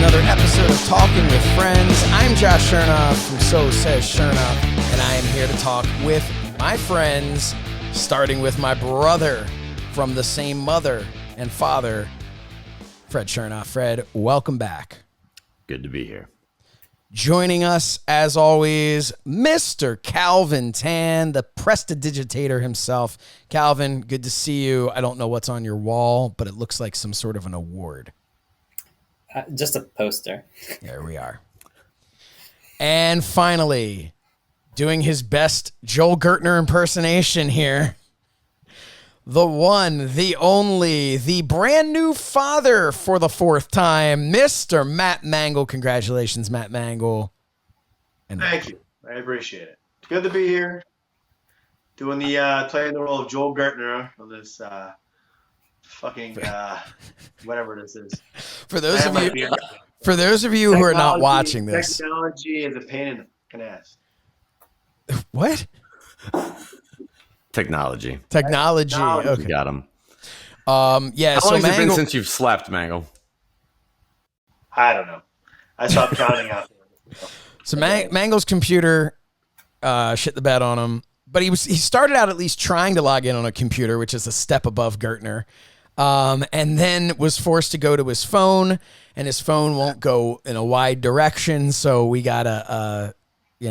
another episode of Talking with Friends. I'm Josh Shernoff from So Says Shernoff, and I am here to talk with my friends, starting with my brother from the same mother and father, Fred Shernoff. Fred, welcome back. Good to be here. Joining us, as always, Mr. Calvin Tan, the prestidigitator himself. Calvin, good to see you. I don't know what's on your wall, but it looks like some sort of an award. Just a poster. There we are. And finally, doing his best Joel Gertner impersonation here, the one, the only, the brand new father for the fourth time, Mr. Matt Mangol. Congratulations, Matt Mangol. And thank you. I appreciate it. It's good to be here. Doing the playing the role of Joel Gertner on this fucking whatever this is. For those of you who are not watching this, technology is a pain in the fucking ass. What? Technology. Okay. You got him. Yeah. How long has it been since you've slept, Mangol? I don't know. I stopped counting out. So Mangol's computer shit the bed on him, but he started out at least trying to log in on a computer, which is a step above Gertner, and then was forced to go to his phone, and his phone won't go in a wide direction, so we got we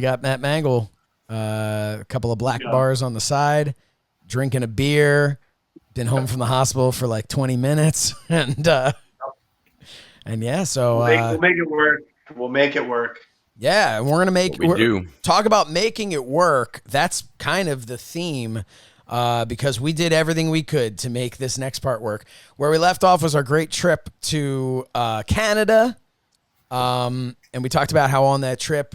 got Matt Mangol. A couple of black bars on the side, drinking a beer, been home from the hospital for like 20 minutes. And yeah, so we'll make it work. We'll make it work. Yeah. And we're going to talk about making it work. That's kind of the theme, because we did everything we could to make this next part work. Where we left off was our great trip to Canada. And we talked about how on that trip,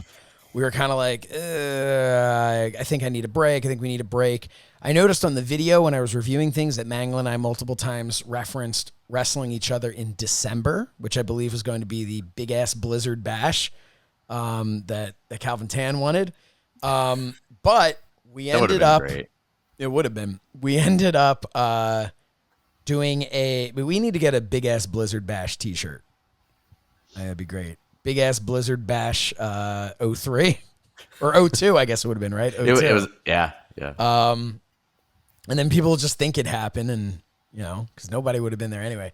we were kind of like, I think I need a break. I think we need a break. I noticed on the video when I was reviewing things that Mangol and I multiple times referenced wrestling each other in December, which I believe was going to be the big-ass Blizzard Bash that Calvin Tan wanted. But we ended up... Great. It would have been. We ended up doing we need to get a big-ass Blizzard Bash t-shirt. That'd be great. Big ass Blizzard Bash 03 or 02, I guess it would have been, right? 02. It was, yeah. And then people just think it happened, and because nobody would have been there anyway.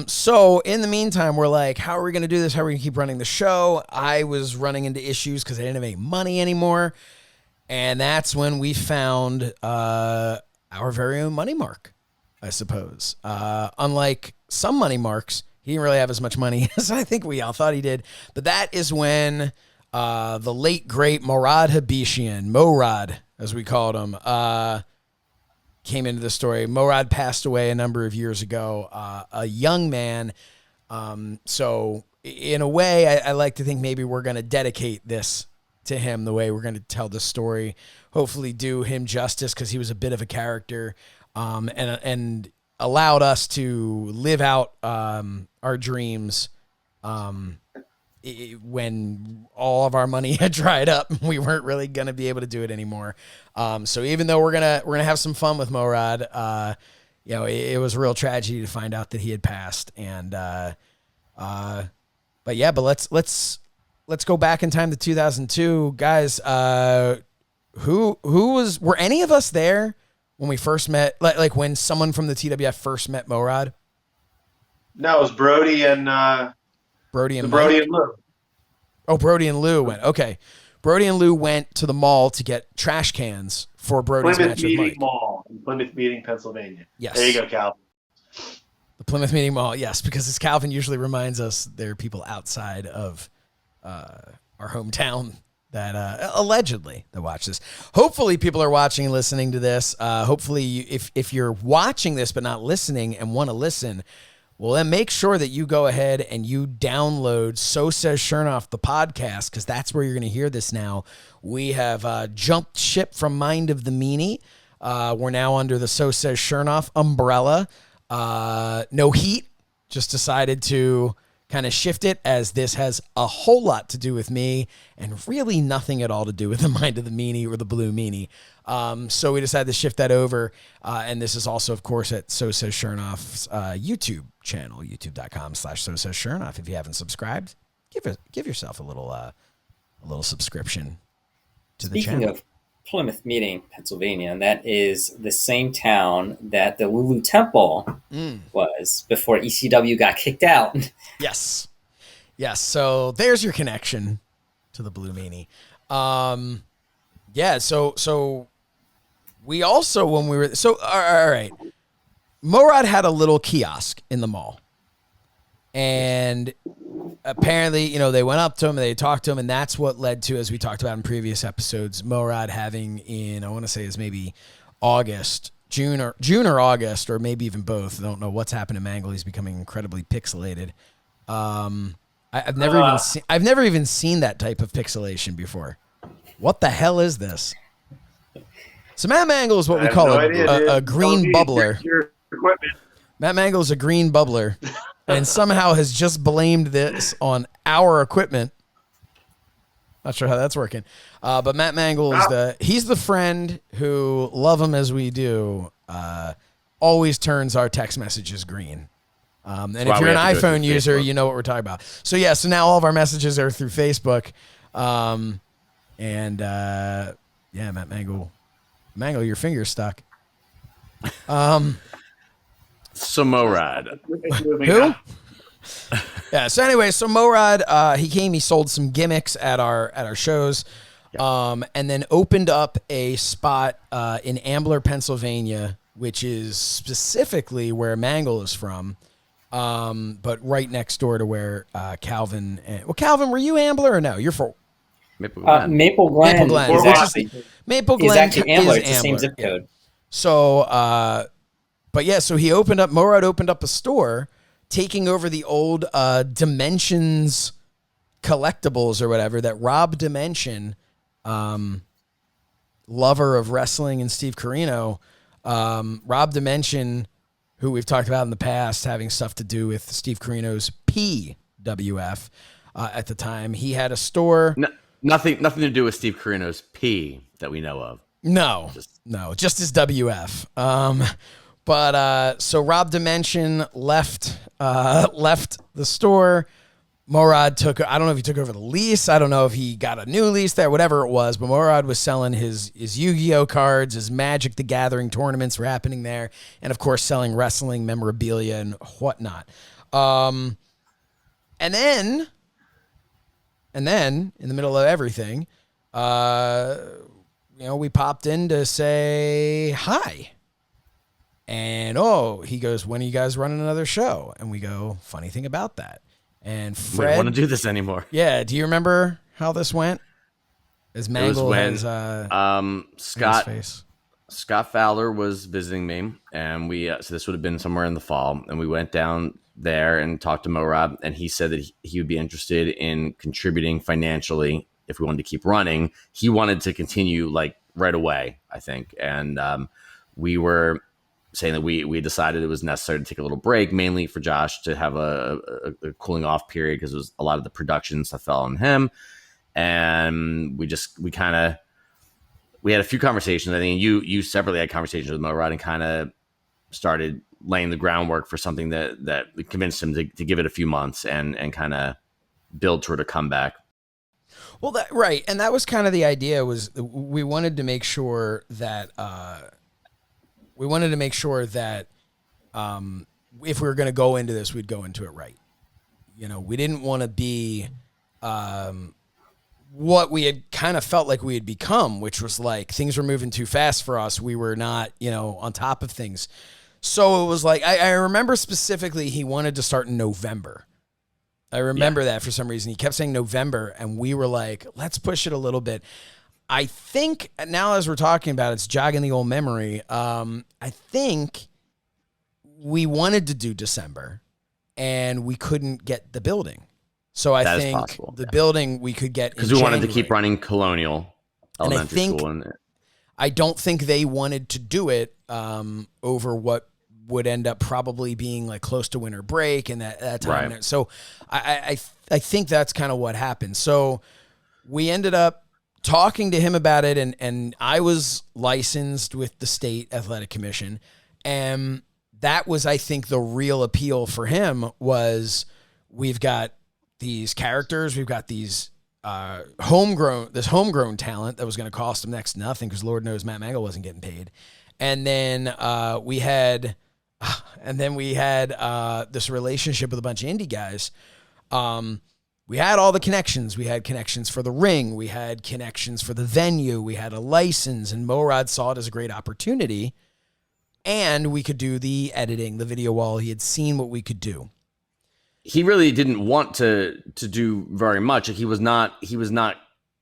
So in the meantime, we're like, how are we going to do this? How are we going to keep running the show? I was running into issues because I didn't have any money anymore, and that's when we found our very own Money Mark, I suppose. Unlike some Money Marks, he didn't really have as much money as I think we all thought he did. But that is when the late, great Morad Habishian, Morad, as we called him, came into the story. Morad passed away a number of years ago, a young man. So in a way, I like to think maybe we're going to dedicate this to him the way we're going to tell the story. Hopefully do him justice, because he was a bit of a character, and allowed us to live out our dreams when all of our money had dried up and we weren't really going to be able to do it anymore. So even though we're gonna have some fun with Morad, it was a real tragedy to find out that he had passed. And but let's go back in time to 2002, guys. Were any of us there when we first met, like when someone from the TWF first met Morad? No, it was Brody and Lou. Oh, Brody and Lou went. Okay. Brody and Lou went to the mall to get trash cans for Brody's match with Mike. Mall in Plymouth Meeting, Pennsylvania. Yes. There you go, Calvin. The Plymouth Meeting Mall, yes, because as Calvin usually reminds us, there are people outside of our hometown that allegedly that watch this. Hopefully people are watching and listening to this. Hopefully if you're watching this but not listening and want to listen, well, then make sure that you go ahead and you download So Says Shernoff, the podcast, because that's where you're going to hear this now. We have jumped ship from Mind of the Meanie. We're now under the So Says Shernoff umbrella. No Heat just decided to kind of shift it, as this has a whole lot to do with me and really nothing at all to do with the Mind of the Meanie or the Blue Meanie. So we decided to shift that over. And this is also, of course, at So Says Shernoff's YouTube channel, youtube.com/So Says Shernoff. If you haven't subscribed, give yourself a little subscription to the channel. Speaking of Plymouth Meeting, Pennsylvania, and that is the same town that the Lulu Temple was before ECW got kicked out. Yes. So there's your connection to the Blue Meanie. Yeah. So we also, when we were, all right, Morad had a little kiosk in the mall, and apparently, they went up to him and they talked to him, and that's what led to, as we talked about in previous episodes, Morad having I want to say is maybe June or August, or maybe even both. I don't know what's happened to Mangol. He's becoming incredibly pixelated. I've never even seen that type of pixelation before. What the hell is this? So Matt Mangol is what we call a green bubbler. Your equipment. Matt Mangol is a green bubbler, and somehow has just blamed this on our equipment. Not sure how that's working. But Matt Mangol is he's the friend who, love him as we do, always turns our text messages green. And if you're an iPhone user, you know what we're talking about. So now all of our messages are through Facebook. Matt Mangol, your finger's stuck. So Morad. Who? Yeah. So anyway, Morad, he came. He sold some gimmicks at our shows, and then opened up a spot in Ambler, Pennsylvania, which is specifically where Mangol is from, but right next door to where Calvin. Calvin, were you Ambler or no? You're for Maple Glen. Maple Glen is actually Ambler. It's the same zip code. So, so Morad opened up a store, taking over the old Dimensions collectibles or whatever that Rob Dimension, lover of wrestling, and Steve Corino, Rob Dimension, who we've talked about in the past, having stuff to do with Steve Corino's PWF at the time. He had a store. Nothing to do with Steve Corino's P that we know of. No, just his WF. So Rob Dimension left the store. Morad I don't know if he took over the lease. I don't know if he got a new lease there, whatever it was, but Morad was selling his Yu-Gi-Oh cards, his Magic the Gathering tournaments were happening there, and of course selling wrestling memorabilia and whatnot. And then in the middle of everything, we popped in to say hi. And, he goes, when are you guys running another show? And we go, funny thing about that. And Fred. We don't want to do this anymore. Yeah. Do you remember how this went? As Mangol has Scott Fowler was visiting me, and so this would have been somewhere in the fall, and we went down there and talked to Morad, and he said that he would be interested in contributing financially if we wanted to keep running. He wanted to continue right away, I think. And we were saying that we decided it was necessary to take a little break, mainly for Josh to have a cooling off period, because it was a lot of the production stuff fell on him. And we had a few conversations. I think you separately had conversations with Morad and kind of started laying the groundwork for something that convinced him to give it a few months and kind of build toward a comeback. Well, right. And that was kind of the idea, was we wanted to make sure that if we were going to go into this, we'd go into it right. We didn't want to be what we had kind of felt like we had become, which was like things were moving too fast for us. We were not, on top of things. So it was like, I remember specifically he wanted to start in November. I remember that for some reason. He kept saying November, and we were like, let's push it a little bit. I think now, as we're talking about it, it's jogging the old memory. I think we wanted to do December, and we couldn't get the building. So I think the building we could get because we wanted to keep running Colonial Elementary School. I don't think they wanted to do it over what would end up probably being like close to winter break and that time. Right. So I think that's kind of what happened. So we ended up talking to him about it, and I was licensed with the state athletic commission, and that was, I think, the real appeal for him was we've got these characters, we've got these homegrown talent that was going to cost him next to nothing because Lord knows Matt Mangol wasn't getting paid. And then we had this relationship with a bunch of indie guys. We had all the connections. We had connections for the ring. We had connections for the venue. We had a license, and Morad saw it as a great opportunity. And we could do the editing, the video wall. He had seen what we could do. He really didn't want to do very much. He was not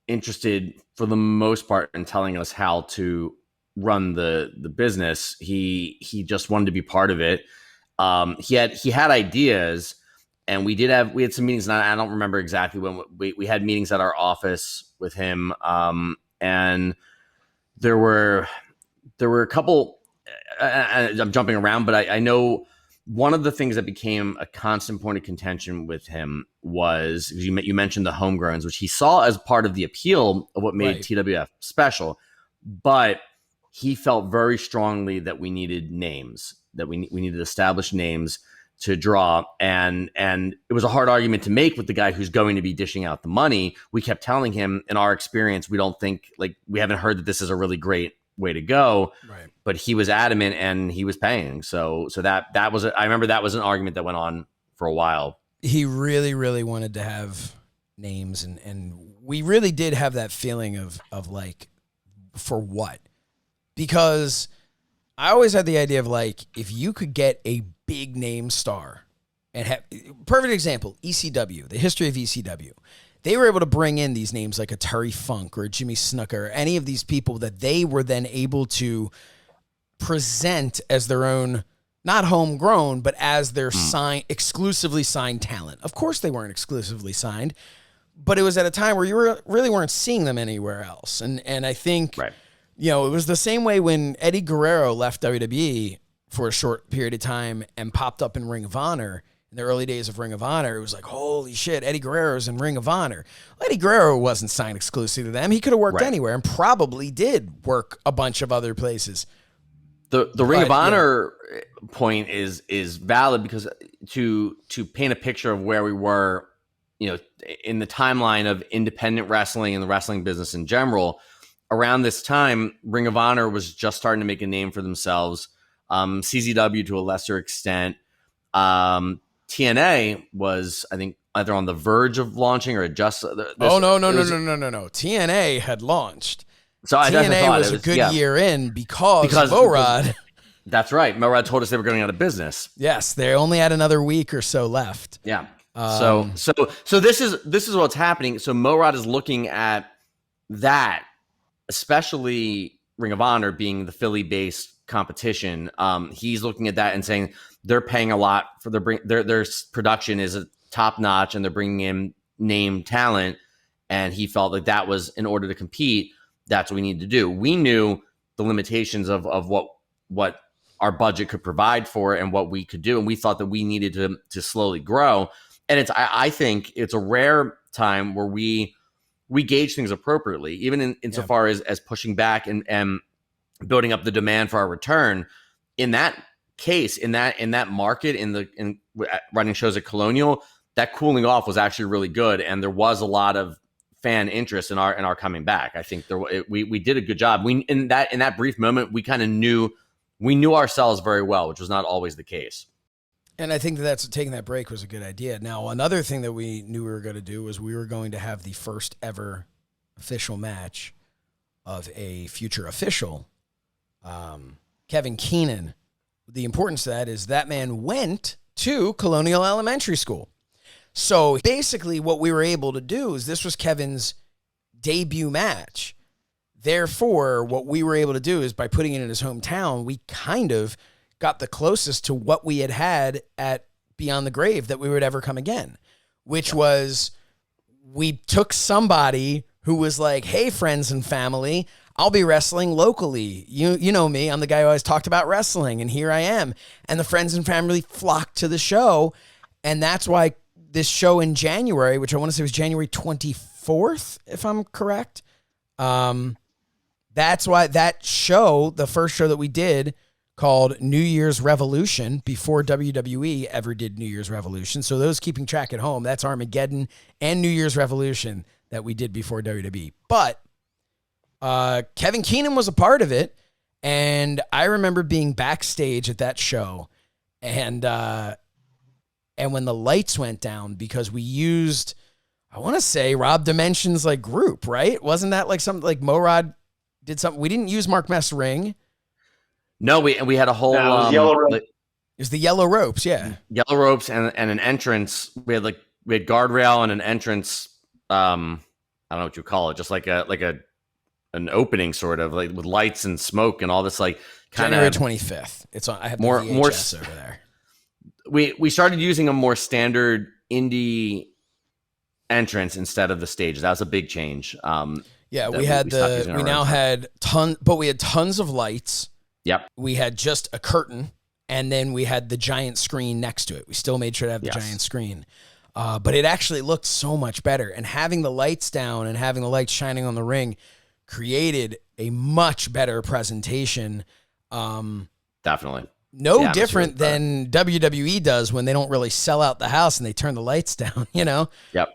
interested for the most part in telling us how to run the business. He just wanted to be part of it. He had ideas, and we had some meetings, and I don't remember exactly when we had meetings at our office with him. And there were a couple. I'm jumping around, but I know one of the things that became a constant point of contention with him was you mentioned the homegrowns, which he saw as part of the appeal of what made TWF special, but he felt very strongly that we needed names, that we needed established names to draw, and it was a hard argument to make with the guy who's going to be dishing out the money. We kept telling him, in our experience, we don't think, like, we haven't heard that this is a really great way to go, right? But he was adamant, and he was paying. So that was I remember that was an argument that went on for a while. He really, really wanted to have names, and we really did have that feeling of like, for what? Because I always had the idea of like, if you could get a big name star and have, perfect example, ECW, the history of ECW. They were able to bring in these names like a Terry Funk or a Jimmy Snuka, or any of these people that they were then able to present as their own, not homegrown, but as their exclusively signed talent. Of course they weren't exclusively signed, but it was at a time where you really weren't seeing them anywhere else. And I think, you know, it was the same way when Eddie Guerrero left WWE for a short period of time and popped up in Ring of Honor. In the early days of Ring of Honor, it was like, holy shit, Eddie Guerrero's in Ring of Honor. Well, Eddie Guerrero wasn't signed exclusively to them. He could have worked anywhere, and probably did work a bunch of other places. The Ring of Honor point is valid, because to paint a picture of where we were, you know, in the timeline of independent wrestling and the wrestling business in general, around this time, Ring of Honor was just starting to make a name for themselves. CZW to a lesser extent. TNA was, I think, either on the verge of launching or just. No. TNA had launched. So TNA was a good year in because Morad. That's right. Morad told us they were going out of business. Yes, they only had another week or so left. Yeah. So this is what's happening. So Morad is looking at that, especially Ring of Honor being the Philly-based competition. He's looking at that and saying they're paying a lot for their production is top notch, and they're bringing in name talent. And he felt like that was, in order to compete, that's what we needed to do. We knew the limitations of what our budget could provide for and what we could do, and we thought that we needed to slowly grow. And I think it's a rare time where we gauge things appropriately, even insofar as pushing back and building up the demand for our return. In that case, in that market, in running shows at Colonial, that cooling off was actually really good, and there was a lot of fan interest in our coming back. I think we did a good job. In that brief moment, we kind of knew ourselves very well, which was not always the case. And I think that's taking that break was a good idea. Now, another thing that we knew we were going to do was we were going to have the first ever official match of a future official, Kevin Keenan. The importance of that is that man went to Colonial Elementary School. So basically what we were able to do is this was Kevin's debut match. Therefore, what we were able to do is by putting it in his hometown, we kind of got the closest to what we had at Beyond the Grave that we would ever come again, which was we took somebody who was like, hey, friends and family, I'll be wrestling locally. You know me. I'm the guy who always talked about wrestling, and here I am. And the friends and family flocked to the show, and that's why this show in January, which I want to say was January 24th, if I'm correct. That's why that show, the first show that we did, called New Year's Revolution, before WWE ever did New Year's Revolution. So those keeping track at home, that's Armageddon and New Year's Revolution that we did before WWE. But Kevin Keenan was a part of it, and I remember being backstage at that show, and when the lights went down, because we used, I want to say, Rob Dimension's like group, right? Wasn't that like something like Morad did something? We didn't use Mark Mess ring. No, we had a whole yellow rope. It was the yellow ropes, yeah. Yellow ropes and an entrance. We had guardrail and an entrance. I don't know what you call it, just like an opening sort of, like with lights and smoke and all this, like kind of. January 25th. It's on. I have more the VHS over there. We started using a more standard indie entrance instead of the stage. That was a big change. Yeah, we had we now had we had tons of lights. Yep. We had just a curtain, and then we had the giant screen next to it. We still made sure to have the giant screen. But it actually looked so much better. And having the lights down and having the lights shining on the ring created a much better presentation. Definitely. No different than WWE does when they don't really sell out the house and they turn the lights down, you know? Yep.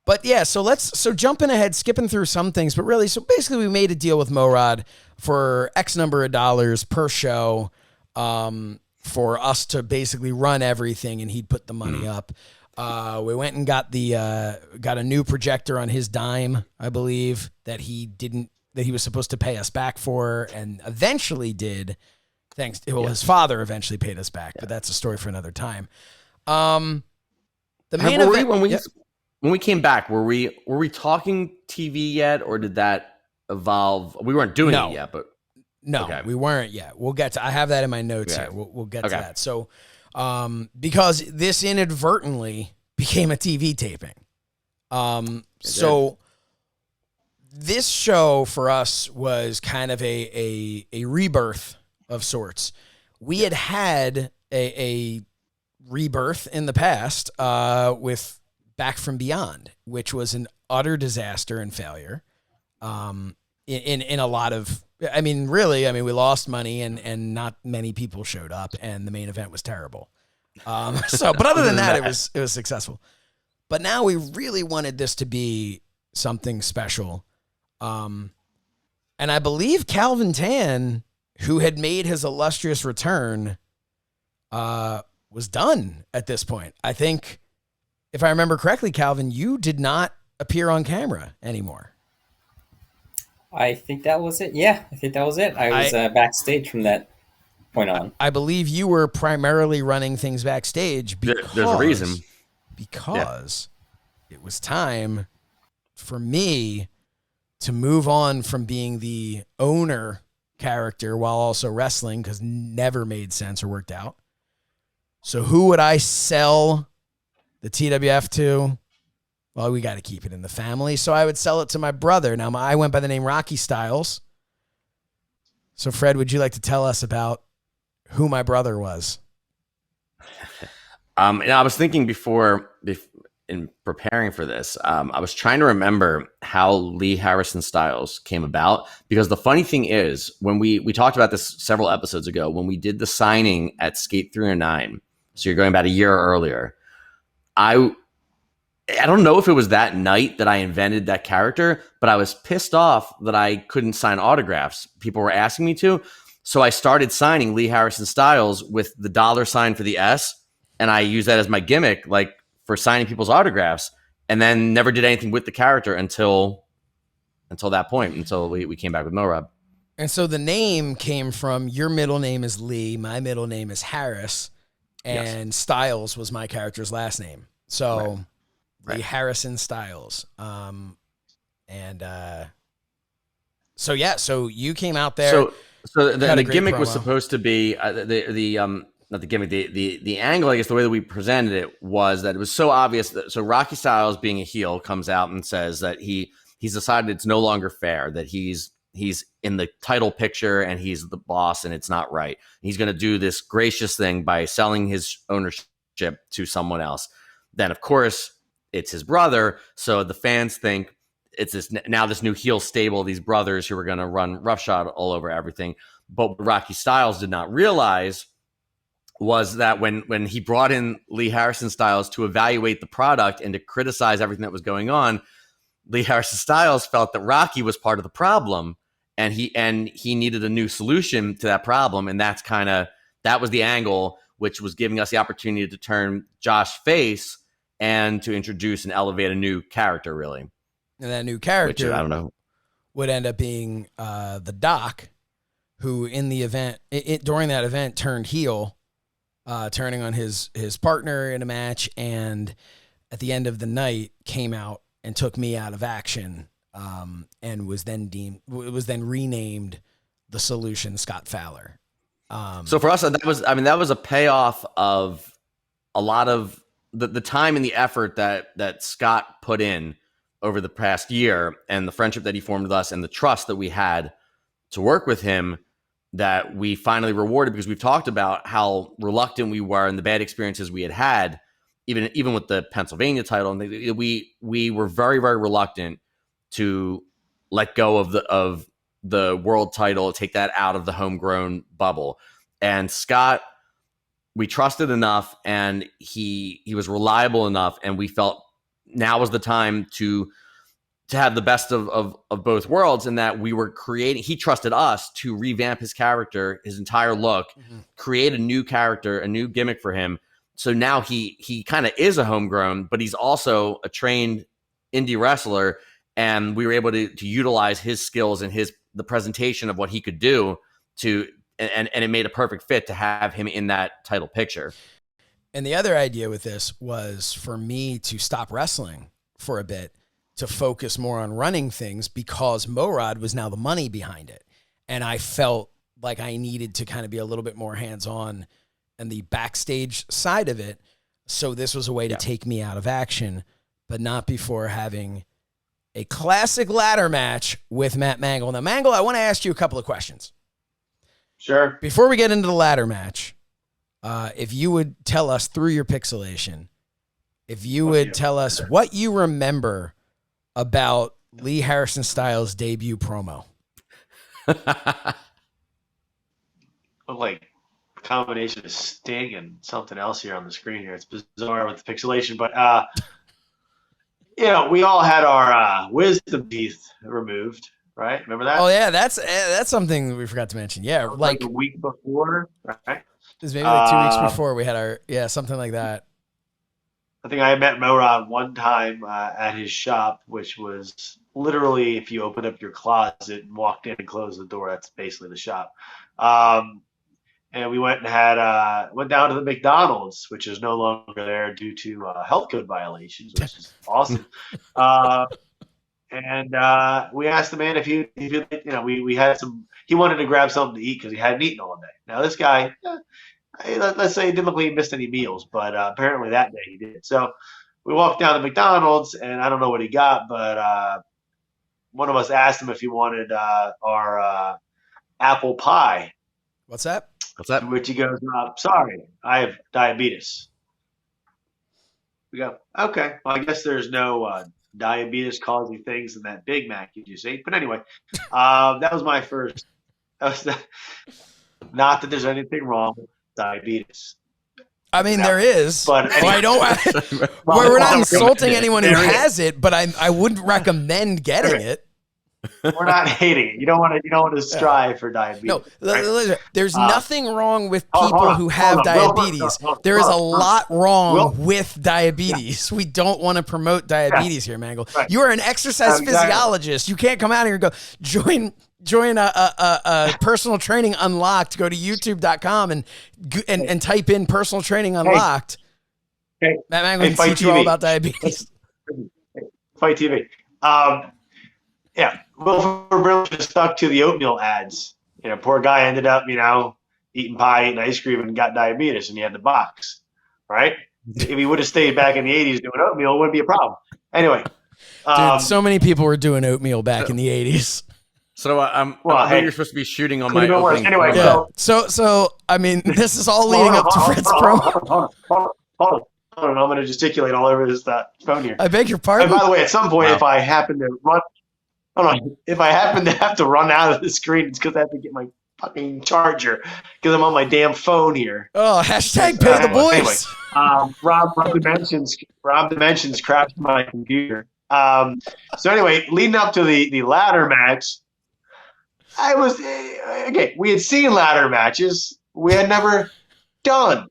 But yeah, so jumping ahead, skipping through some things, but really, so basically we made a deal with Morad for X number of dollars per show, for us to basically run everything, and he'd put the money up. We went and got got a new projector on his dime, I believe, that he was supposed to pay us back for, and eventually did. His father eventually paid us back, but that's a story for another time. The main event, when we came back, were we talking TV yet, or did that evolve? We weren't doing it yet, but we weren't yet. We'll get to. I have that in my notes here. We'll get to that. So, because this inadvertently became a TV taping, so this show for us was kind of a rebirth of sorts. We had a rebirth in the past with Back from Beyond, which was an utter disaster and failure. In a lot of, we lost money and not many people showed up, and the main event was terrible. But other than that, it was successful. But now we really wanted this to be something special. And I believe Calvin Tan, who had made his illustrious return, was done at this point. I think, if I remember correctly, Calvin, you did not appear on camera anymore. I think that was it. Yeah, I think that was it. I was backstage from that point on. I believe you were primarily running things backstage because there's a reason. Because it was time for me to move on from being the owner character while also wrestling, because never made sense or worked out. So who would I sell the TWF to? Well, we got to keep it in the family. So I would sell it to my brother. Now, I went by the name Rocky Styles. So Fred, would you like to tell us about who my brother was? I was thinking before in preparing for this, I was trying to remember how Lee Harrison Styles came about, because the funny thing is, when we talked about this several episodes ago, when we did the signing at Skate 309, so you're going about a year earlier, I don't know if it was that night that I invented that character, but I was pissed off that I couldn't sign autographs. People were asking me to. So I started signing Lee Harrison Styles with the $sign for the S. And I used that as my gimmick, like for signing people's autographs, and then never did anything with the character until that point, until we came back with Moab. And so the name came from, your middle name is Lee, my middle name is Harris, and Styles was my character's last name. So Lee Harrison Styles. So you came out there. So the gimmick was supposed to be not the gimmick, the angle, I guess the way that we presented it was that it was so obvious that, so Rocky Styles, being a heel, comes out and says that he's decided it's no longer fair, that he's he's in the title picture and he's the boss, and it's not right. He's going to do this gracious thing by selling his ownership to someone else. Then, of course, it's his brother. So the fans think it's this new heel stable, these brothers who are going to run roughshod all over everything. But what Rocky Styles did not realize was that when he brought in Lee Harrison Styles to evaluate the product and to criticize everything that was going on, Lee Harrison Styles felt that Rocky was part of the problem, and he needed a new solution to that problem. And that was the angle, which was giving us the opportunity to turn Josh face and to introduce and elevate a new character, really. And that new character, which, I don't know, would end up being the Doc, who in the event, during that event, turned heel, turning on his partner in a match, and at the end of the night came out and took me out of action, and was then renamed the Solution, Scott Fowler. So for us, that was a payoff of a lot of the time and the effort that Scott put in over the past year, and the friendship that he formed with us, and the trust that we had to work with him, that we finally rewarded, because we've talked about how reluctant we were and the bad experiences we had, even with the Pennsylvania title. And we were very, very reluctant to let go of the world title, take that out of the homegrown bubble. And Scott, we trusted enough, and he was reliable enough, and we felt now was the time to have the best of both worlds, in that we were creating, he trusted us to revamp his character, his entire look, create a new character, a new gimmick for him. So now he kind of is a homegrown, but he's also a trained indie wrestler, and we were able to utilize his skills and the presentation of what he could do and it made a perfect fit to have him in that title picture. And the other idea with this was for me to stop wrestling for a bit, to focus more on running things, because Morad was now the money behind it. And I felt like I needed to kind of be a little bit more hands-on and the backstage side of it. So this was a way to take me out of action, but not before having a classic ladder match with Matt Mangol. Now, Mangol, I want to ask you a couple of questions. Sure. Before we get into the ladder match, if you would tell us through your pixelation, if you would tell us what you remember about Lee Harrison Styles' debut promo. Like a combination of Sting and something else here on the screen here. It's bizarre with the pixelation, but we all had our wisdom teeth removed, right? Remember that? Oh yeah, that's something we forgot to mention. Yeah, like a week before, right? It was maybe like 2 weeks before we had our something like that. I think I met Morad one time at his shop, which was literally, if you opened up your closet and walked in and closed the door, that's basically the shop. And we went and went down to the McDonald's, which is no longer there due to health code violations, which is awesome. And we asked the man if he we had some. He wanted to grab something to eat because he hadn't eaten all day. Now this guy, let's say, he didn't look like he missed any meals, but apparently that day he did. So we walked down to McDonald's, and I don't know what he got, but one of us asked him if he wanted our apple pie. What's that? To which he goes, sorry, I have diabetes. We go, okay, well, I guess there's no diabetes causing things in that Big Mac you just ate. But anyway, that was my first. Not that there's anything wrong with diabetes. I mean, there is, but anyway. I don't. We're not insulting anyone who has it, but I wouldn't recommend getting it. We're not hating it. You don't want to strive for diabetes. No, right? There's nothing wrong with people who have diabetes. There is a lot wrong with diabetes. We don't want to promote diabetes here, Mangol. Right. You are an exercise physiologist. You can't come out here and go join a personal training unlocked. Go to youtube.com and type in personal training unlocked. Hey, Matt Mangol can teach you all about diabetes. Fight TV. Yeah, well, we're really just stuck to the oatmeal ads. Poor guy ended up, eating pie, eating ice cream, and got diabetes, and he had the box, right? If he would have stayed back in the 80s doing oatmeal, it wouldn't be a problem. Anyway. Dude, so many people were doing oatmeal back in the 80s. So Well, I hey, know you're supposed to be shooting on could've my been worse. opening. Anyway, Yeah. So I mean, this is all leading up to Fred's promo. Hold on. I'm going to gesticulate all over this phone here. I beg your And pardon. by the way, at some point, Wow. if I happen to run, hold on, if I happen to have to run out of the screen, it's because I have to get my fucking charger because I'm on my damn phone here. Oh, hashtag pay the boys. Anyway, Rob Dimensions crashed my computer. So anyway, leading up to the ladder match, we had seen ladder matches. We had never done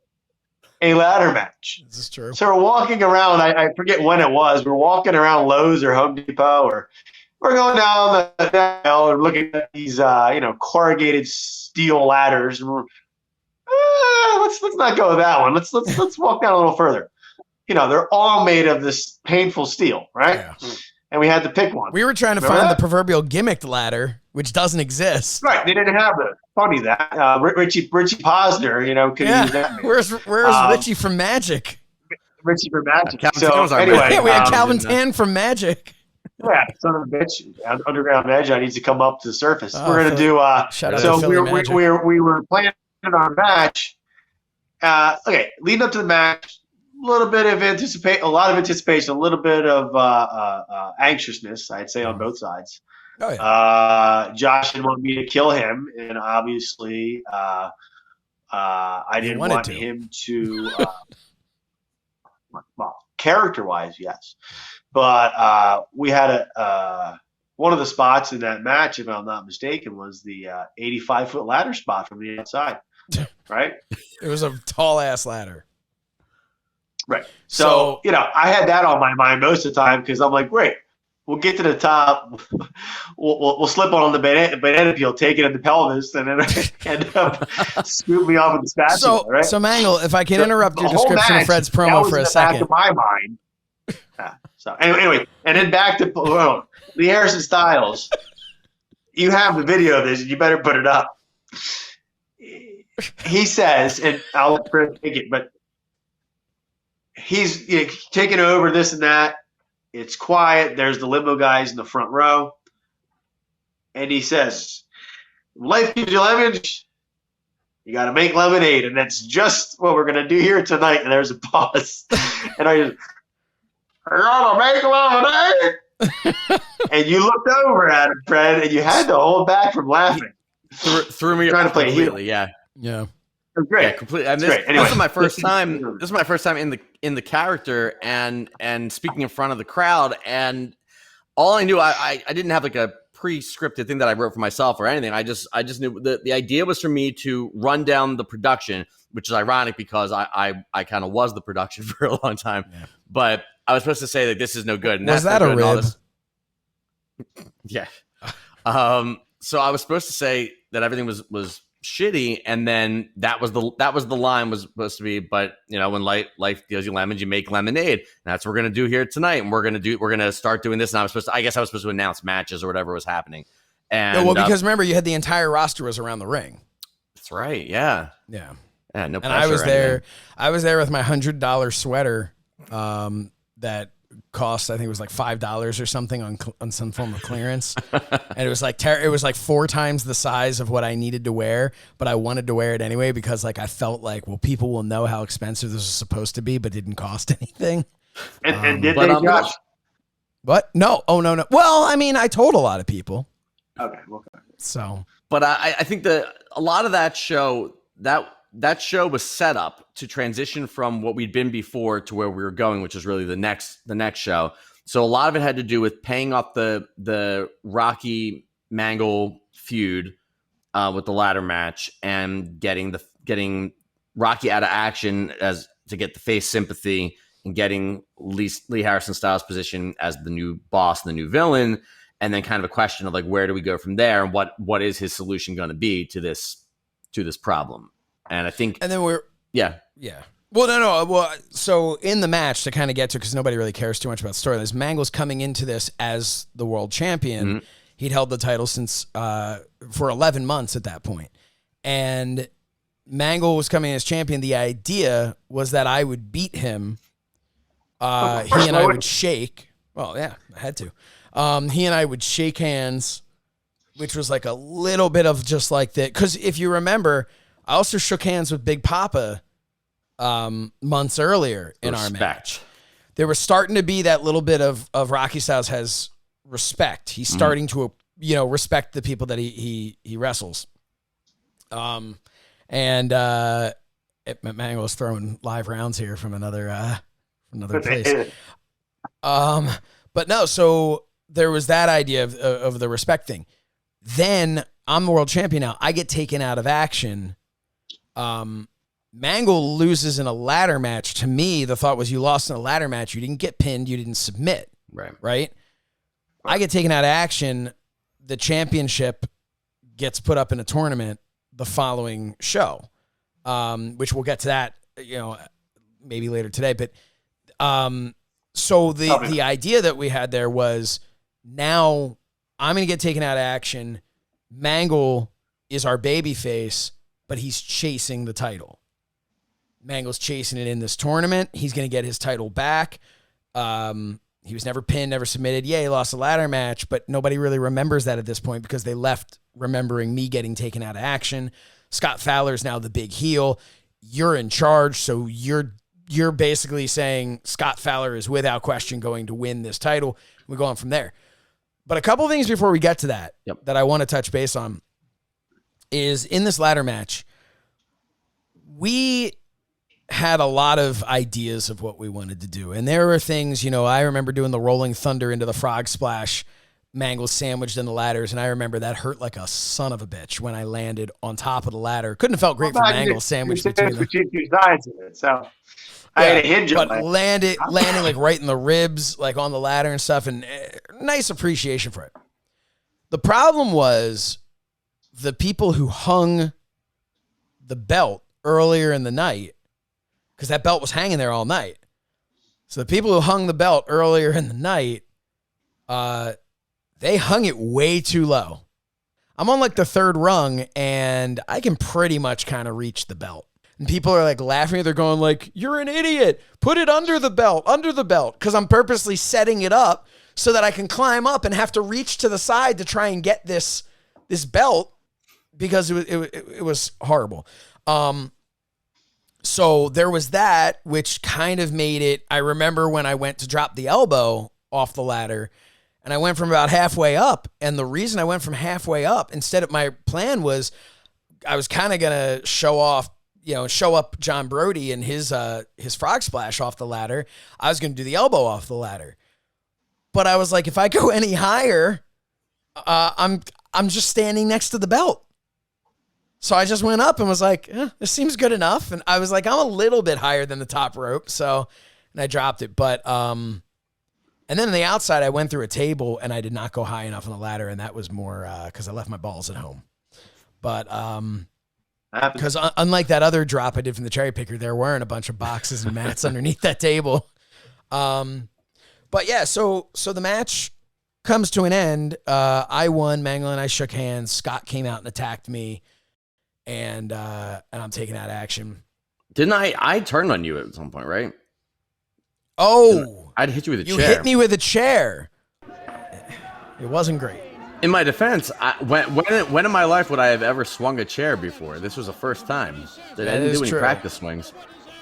a ladder match. This is true. So we're walking around. I forget when it was. We're walking around Lowe's or Home Depot, or we're going down the aisle and looking at these, corrugated steel ladders. And let's not go with that one. Let's walk down a little further. They're all made of this painful steel, right? Yeah. And we had to pick one. We were trying to find the proverbial gimmicked ladder, which doesn't exist. Right, they didn't have it. Funny that Richie Posner, could use that. Where's Richie from Magic? Richie from Magic. Calvin So anyway, Yeah, we had Calvin Tan from Magic. Yeah, son of a bitch, Underground Magic needs to come up to the surface. Oh, we're gonna do. shout out So to we Philly Magic. were planning our match. Okay, leading up to the match, a lot of anticipation, a little bit of anxiousness, I'd say, on both sides. Oh yeah. Josh didn't want me to kill him, and obviously, I didn't want him to. Well, character-wise, yes, but we had one of the spots in that match, if I'm not mistaken, was the 85-foot ladder spot from the outside, right? It was a tall ass ladder. Right. So I had that on my mind most of the time because I'm like, great, we'll get to the top, we'll slip on the banana peel, take it in the pelvis, and then end up scoop me off with the spatula. Right. So Mangol, if I can interrupt your description of Fred's promo for a second. That was in the back of my mind. So anyway, and then back to Lee Harrison Styles. You have the video of this, and you better put it up. He says, and I'll let Fred take it, but he's taking over this and that. It's quiet. There's the limo guys in the front row. And he says, life gives you lemons. You got to make lemonade. And that's just what we're going to do here tonight. And there's a pause. And I just, I got to make lemonade. And you looked over at him, Fred, and you had to hold back from laughing. Threw me trying to play completely, heel. Yeah. It was great. Yeah, completely. And Great. Anyway. This is my first time. This is my first time in the character and speaking in front of the crowd. And all I knew, I didn't have like a pre-scripted thing that I wrote for myself or anything. I just knew the idea was for me to run down the production, which is ironic because I kind of was the production for a long time. Yeah. But I was supposed to say that this is no good. And was that a rib? Yeah. So I was supposed to say that everything was shitty, and then that was the line was supposed to be, but when life deals you lemons, you make lemonade. And that's what we're gonna do here tonight, and we're gonna start doing this. And I was supposed to announce matches or whatever was happening. And because remember, you had the entire roster was around the ring. That's right. Yeah. No. And I was there. I was there with my $100 sweater that cost, I think it was like $5 or something on some form of clearance. And it was like it was like 4 times the size of what I needed to wear, but I wanted to wear it anyway because like I felt like, well, people will know how expensive this was supposed to be, but didn't cost anything. And did they, Josh? What? No. Oh, no. Well, I mean, I told a lot of people. Okay. So, but I think that a lot of that show show was set up to transition from what we'd been before to where we were going, which is really the next show. So a lot of it had to do with paying off the Rocky Mangol feud with the ladder match and getting Rocky out of action to get the face sympathy and getting Lee Harrison Styles' position as the new boss, the new villain, and then kind of a question of like, where do we go from there, and what is his solution going to be to this problem? And I think, and then yeah. Well, no. Well, so in the match to kind of get to, because nobody really cares too much about storylines, Mangol's coming into this as the world champion. Mm-hmm. He'd held the title since for 11 months at that point, and Mangol was coming as champion. The idea was that I would beat him. He and I would shake. Well, yeah, I had to. He and I would shake hands, which was like a little bit of just like that. Because if you remember, I also shook hands with Big Papa months earlier in our match. There was starting to be that little bit of Rocky Styles has respect. He's starting to, respect the people that he wrestles. And Matt Mangol is throwing live rounds here from another place. But no, so there was that idea of the respect thing. Then I'm the world champion now. I get taken out of action. Mangol loses in a ladder match. To me, the thought was you lost in a ladder match. You didn't get pinned. You didn't submit. Right? I get taken out of action. The championship gets put up in a tournament the following show, which we'll get to that, maybe later today. But so the idea that we had there was now I'm going to get taken out of action. Mangol is our baby face, but he's chasing the title. Mangol's chasing it in this tournament. He's going to get his title back. He was never pinned, never submitted. Yeah, he lost a ladder match, but nobody really remembers that at this point because they left remembering me getting taken out of action. Scott Fowler's now the big heel. You're in charge, so you're basically saying Scott Fowler is without question going to win this title. We go on from there. But a couple of things before we get to that that I want to touch base on is in this ladder match, we had a lot of ideas of what we wanted to do. And there were things, I remember doing the rolling thunder into the frog splash, Mangol sandwiched in the ladders, and I remember that hurt like a son of a bitch when I landed on top of the ladder. Couldn't have felt great for Mangol sandwiched between two sides of it, so I had a hinge on it. But landing like right in the ribs, like on the ladder and stuff, and nice appreciation for it. The problem was the people who hung the belt earlier in the night, because that belt was hanging there all night. So the people who hung the belt earlier in the night, they hung it way too low. I'm on like the third rung, and I can pretty much kind of reach the belt. And people are like laughing. They're going like, "You're an idiot. Put it under the belt, because I'm purposely setting it up so that I can climb up and have to reach to the side to try and get this belt because it was horrible. So there was that, which kind of made it. I remember when I went to drop the elbow off the ladder, and I went from about halfway up. And the reason I went from halfway up, instead of my plan was, I was kind of gonna show up John Brody and his frog splash off the ladder. I was gonna do the elbow off the ladder, but I was like, if I go any higher, I'm just standing next to the belt. So I just went up and was like, this seems good enough. And I was like, I'm a little bit higher than the top rope. And I dropped it. But, and then on the outside, I went through a table and I did not go high enough on the ladder. And that was more, cause I left my balls at home. But, cause unlike that other drop I did from the cherry picker, there weren't a bunch of boxes and mats underneath that table. But yeah, so the match comes to an end. I won. Mangol and I shook hands. Scott came out and attacked me. And I'm taking out action. Didn't I turned on you at some point, right? Oh, I'd hit you with a chair. You hit me with a chair. It wasn't great. In my defense, when in my life would I have ever swung a chair before? This was the first time. I didn't do any practice swings.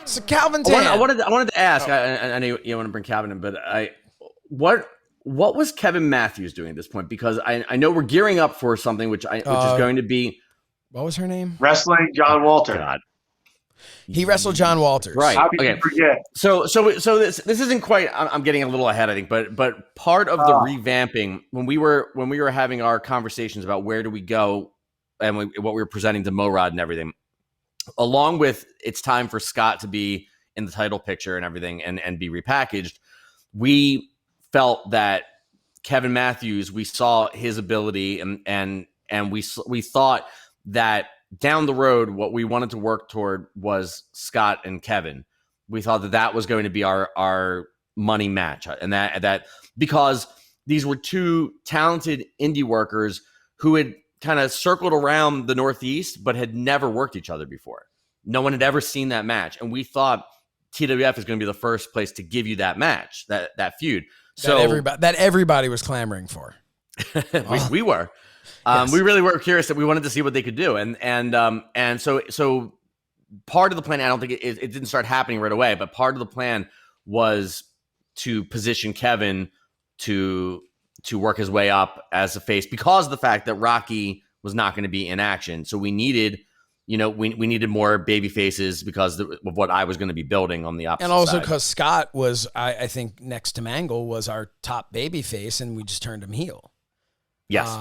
So Calvin Tan. I wanted to ask. I know you want to bring Calvin in, but what was Kevin Matthews doing at this point? Because I know we're gearing up for something which is going to be. What was her name? Wrestling John Walter. God. He wrestled John Walters. Right. How could you forget? So this isn't quite. I'm getting a little ahead, I think, but part of the revamping when we were having our conversations about where do we go and what we were presenting to Morad and everything, along with it's time for Scott to be in the title picture and everything and be repackaged. We felt that Kevin Matthews, we saw his ability and we thought that down the road, what we wanted to work toward was Scott and Kevin. We thought that was going to be our money match. And that because these were two talented indie workers who had kind of circled around the Northeast, but had never worked each other before. No one had ever seen that match. And we thought TWF is going to be the first place to give you that match, that feud. That everybody was clamoring for. we were. We really were curious that we wanted to see what they could do, and so part of the plan. I don't think it didn't start happening right away, but part of the plan was to position Kevin to work his way up as a face because of the fact that Rocky was not going to be in action. So we needed, we needed more baby faces because of what I was going to be building on the opposite And also side. because Scott was, I think, next to Mangol was our top baby face, and we just turned him heel. Yes.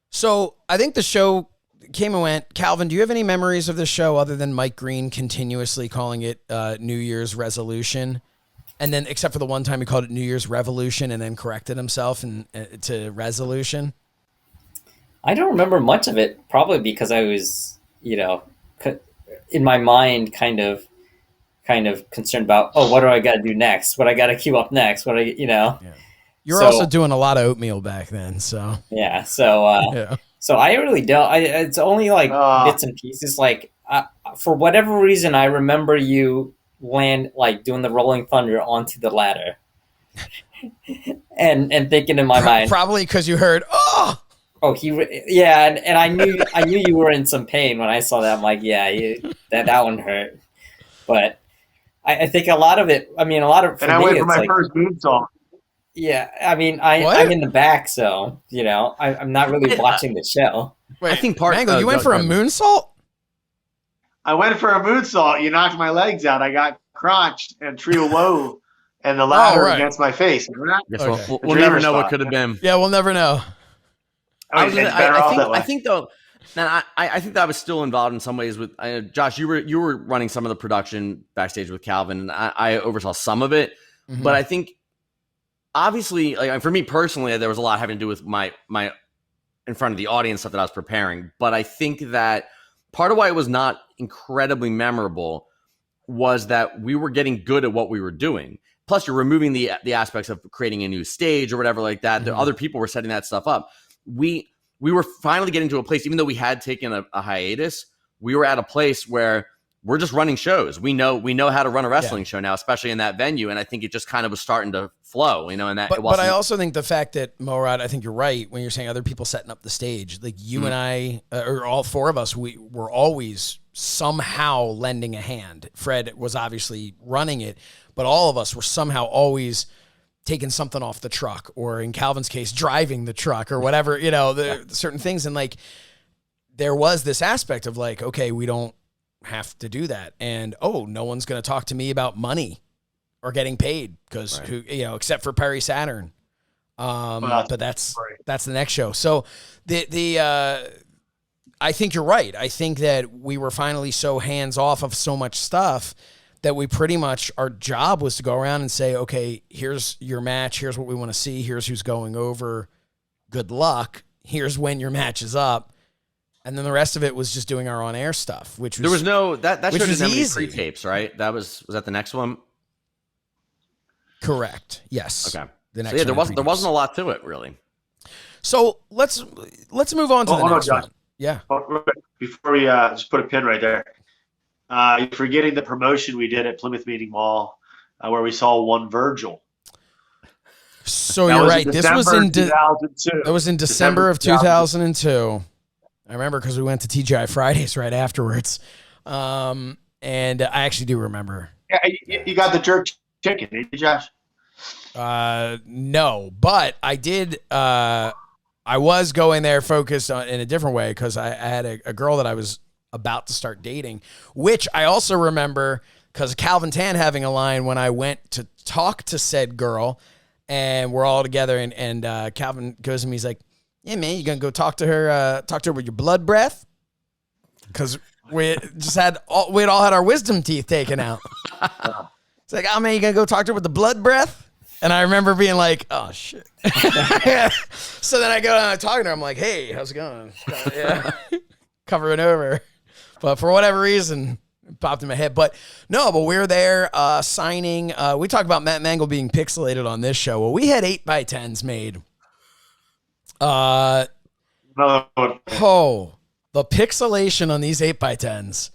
So I think the show came and went. Calvin, do you have any memories of the show other than Mike Green continuously calling it New Year's resolution? And then, except for the one time he called it New Year's Revolution and then corrected himself to resolution. I don't remember much of it, probably because I was, in my mind, kind of concerned about, what do I got to do next? What I got to queue up next? Yeah. You were also doing a lot of oatmeal back then, so yeah. So I really don't. It's only like bits and pieces. Like for whatever reason, I remember you doing the Rolling Thunder onto the ladder, and thinking in my mind, probably because you heard, and I knew you were in some pain when I saw that. I'm like, that one hurt, but I think a lot of it. I mean, a lot of. And I went for my first moonsault. Yeah, I mean, I'm in the back, so I'm not really watching the show. Wait, I think Mangol, you went for a moonsault? I went for a moonsault. You knocked my legs out. I got crunched and trio low and the ladder against my face. Yes, we'll never know what could have been. Yeah, we'll never know. I think though, now I think that I was still involved in some ways with Josh. You were running some of the production backstage with Calvin, and I oversaw some of it. Mm-hmm. But I think obviously, like for me personally, there was a lot having to do with my in front of the audience stuff that I was preparing. But I think that part of why it was not incredibly memorable was that we were getting good at what we were doing. Plus, you're removing the aspects of creating a new stage or whatever like that. Mm-hmm. Other people were setting that stuff up. We were finally getting to a place, even though we had taken a hiatus, we were at a place where we're just running shows. We know how to run a wrestling show now, especially in that venue. And I think it just kind of was starting to flow, and that. But I also think the fact that Morad, I think you're right when you're saying other people setting up the stage. Like you and I, or all four of us, we were always somehow lending a hand. Fred was obviously running it, but all of us were somehow always taking something off the truck, or in Calvin's case, driving the truck or whatever, certain things. And like, there was this aspect of like, okay, we don't have to do that. And, no one's going to talk to me about money or getting paid because except for Perry Saturn. But that's the next show. So I think you're right. I think that we were finally so hands off of so much stuff that we pretty much, our job was to go around and say, okay, here's your match. Here's what we want to see. Here's who's going over. Good luck. Here's when your match is up. And then the rest of it was just doing our on-air stuff, which was... There was no... That show didn't have any easy. pre-tapes, right? Was that the next one? Correct. Yes. Okay. The next there wasn't a lot to it, really. So let's move on to the next one. Yeah. Before we just put a pin right there, you're forgetting the promotion we did at Plymouth Meeting Mall where we saw one Virgil. So you're right. This was in 2002. It was in December of 2002. I remember because we went to TGI Fridays right afterwards. And I actually do remember. Yeah, you got the jerk chicken, didn't you, Josh? No, but I did. I was going there focused on in a different way because I had a girl that I was about to start dating, which I also remember because Calvin Tan having a line when I went to talk to said girl, and we're all together, and Calvin goes to me, he's like, "Yeah, man, you gonna go talk to her with your blood breath?" Because we had all had our wisdom teeth taken out. It's like, "Oh man, you gonna go talk to her with the blood breath?" And I remember being like, "Oh shit." So then I go down talking to her. I'm like, "Hey, how's it going?" Yeah, covering over. But for whatever reason, it popped in my head. But no, but we're there signing. We talk about Matt Mangol being pixelated on this show. Well, we had 8x10s made. The pixelation on these 8x10s.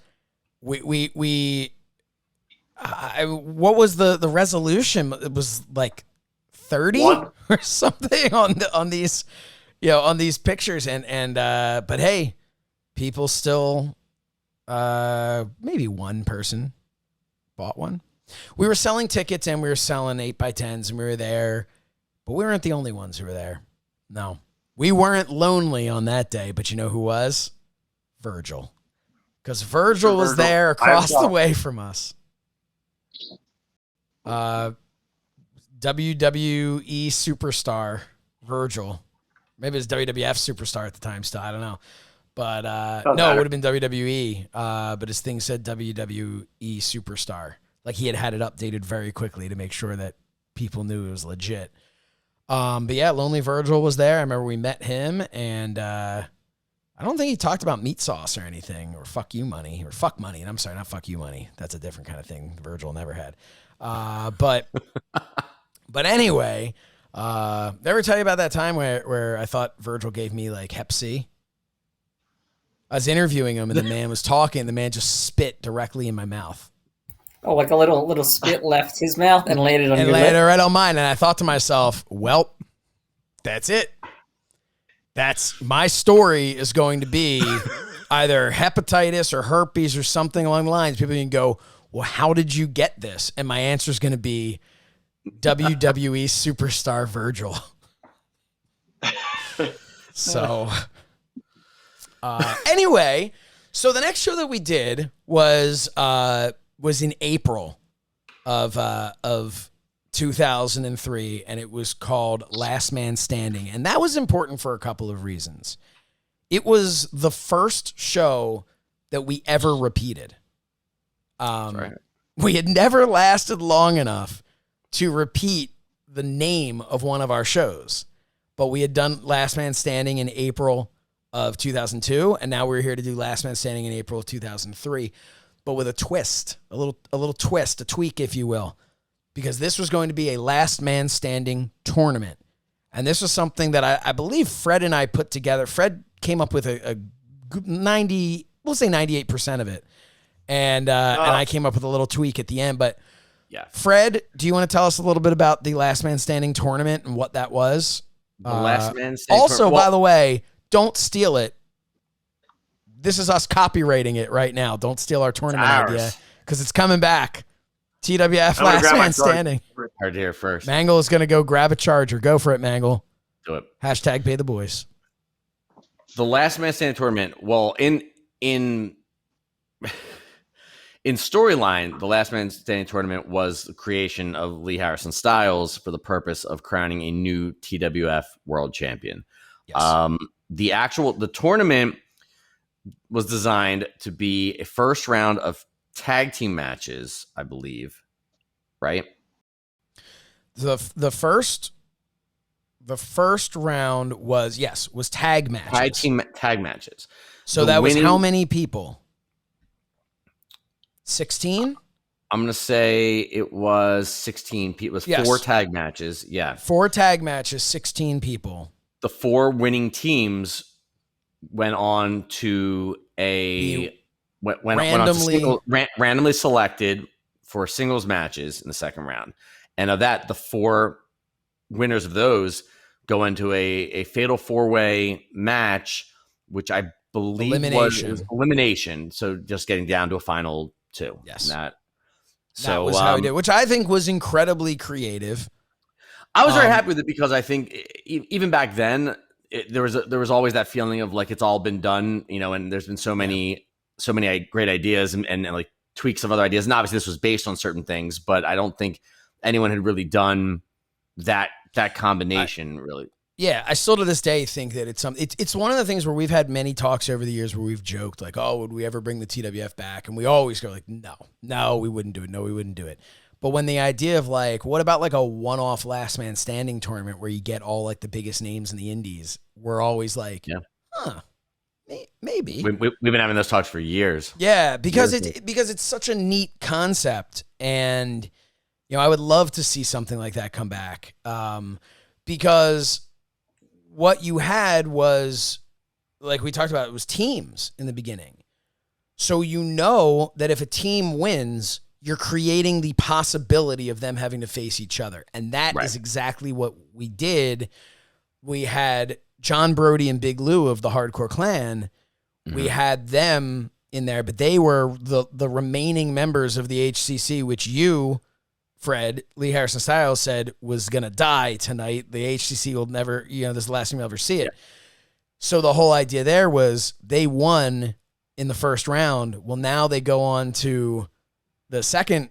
What was the resolution? It was like 30 or something on these. on these pictures but hey, people still, maybe one person bought one. We were selling tickets and we were selling 8x10s and we were there, but we weren't the only ones who were there. No, we weren't lonely on that day, but you know who was? Virgil. Because Virgil was there across the way from us. WWE superstar Virgil. Maybe it was WWF superstar at the time still. I don't know. But no, it would have been WWE. But his thing said WWE superstar. Like he had it updated very quickly to make sure that people knew it was legit. But yeah, Lonely Virgil was there. I remember we met him, and I don't think he talked about meat sauce or anything, or fuck you money, or fuck money. And I'm sorry, not fuck you money. That's a different kind of thing Virgil never had. But anyway, ever tell you about that time where I thought Virgil gave me like Hep C? I was interviewing him, and the man was talking, and the man just spit directly in my mouth. Oh, like a little spit left his mouth and landed on your lip? And landed right on mine. And I thought to myself, well, that's it. That's my story is going to be either hepatitis or herpes or something along the lines. People can go, well, how did you get this? And my answer is going to be WWE superstar Virgil. So anyway, so the next show that we did was in April of 2003, and it was called Last Man Standing. And that was important for a couple of reasons. It was the first show that we ever repeated. Right. We had never lasted long enough to repeat the name of one of our shows, but we had done Last Man Standing in April of 2002, and now we're here to do Last Man Standing in April of 2003, but with a twist, a little twist, a tweak, if you will, because this was going to be a Last Man Standing tournament, and this was something that I believe Fred and I put together. Fred came up with a 90, we'll say 98% of it, and I came up with a little tweak at the end, but yeah. Fred, do you want to tell us a little bit about the Last Man Standing tournament and what that was? The Last Man Standing also, by the way, don't steal it. This is us copywriting it right now. Don't steal our tournament idea because it's coming back. TWF Last Man Standing. Heard it here first. Mangol is going to go grab a charger. Go for it, Mangol. Do it. Hashtag pay the boys. The Last Man Standing tournament. Well, in storyline, the Last Man Standing tournament was the creation of Lee Harrison Styles for the purpose of crowning a new TWF World Champion. Yes. The tournament was designed to be a first round of tag team matches, I believe, right? The first round was tag matches. Tag matches. So that was how many people? 16? I'm going to say it was 16 people. It was 4 tag matches. Yeah. 4 tag matches, 16 people. The 4 winning teams went on to randomly selected for singles matches in the second round. And of that, the 4 winners of those go into a fatal 4-way match, which I believe was elimination. So just getting down to a final 2. Yes. That was how he did, which I think was incredibly creative. I was very happy with it because I think even back then there was always that feeling of like it's all been done, and there's been so many great ideas and like tweaks of other ideas. And obviously this was based on certain things, but I don't think anyone had really done that combination really. Yeah, I still to this day think that it's one of the things where we've had many talks over the years where we've joked like, oh, would we ever bring the TWF back? And we always go like, no, we wouldn't do it. No, we wouldn't do it. But when the idea of like, what about like a one-off Last Man Standing tournament where you get all like the biggest names in the indies? We're always like, maybe. We've been having those talks for years. Yeah, because it's such a neat concept, and I would love to see something like that come back. Because what you had was, like we talked about, it was teams in the beginning. So that if a team wins, you're creating the possibility of them having to face each other. And that is exactly what we did. We had John Brody and Big Lou of the Hardcore Clan, we had them in there, but they were the remaining members of the HCC, which you, Fred, Lee Harrison Styles, said was going to die tonight. The HCC will never, this is the last time you'll ever see it. Yeah. So the whole idea there was they won in the first round. Well, now they go on to the second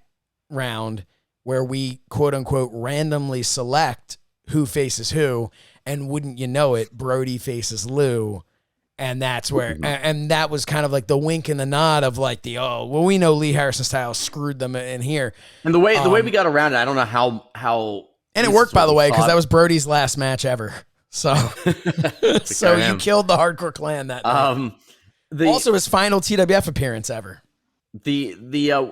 round where we, quote unquote, randomly select who faces who. And wouldn't you know it, Brody faces Lou. And that's where, and that was kind of like the wink and the nod of like we know Lee Harrison Styles screwed them in here. And the way we got around it, I don't know how. And it worked, by the way, because that was Brody's last match ever. So, so you killed the Hardcore Clan that night. Also his final TWF appearance ever. The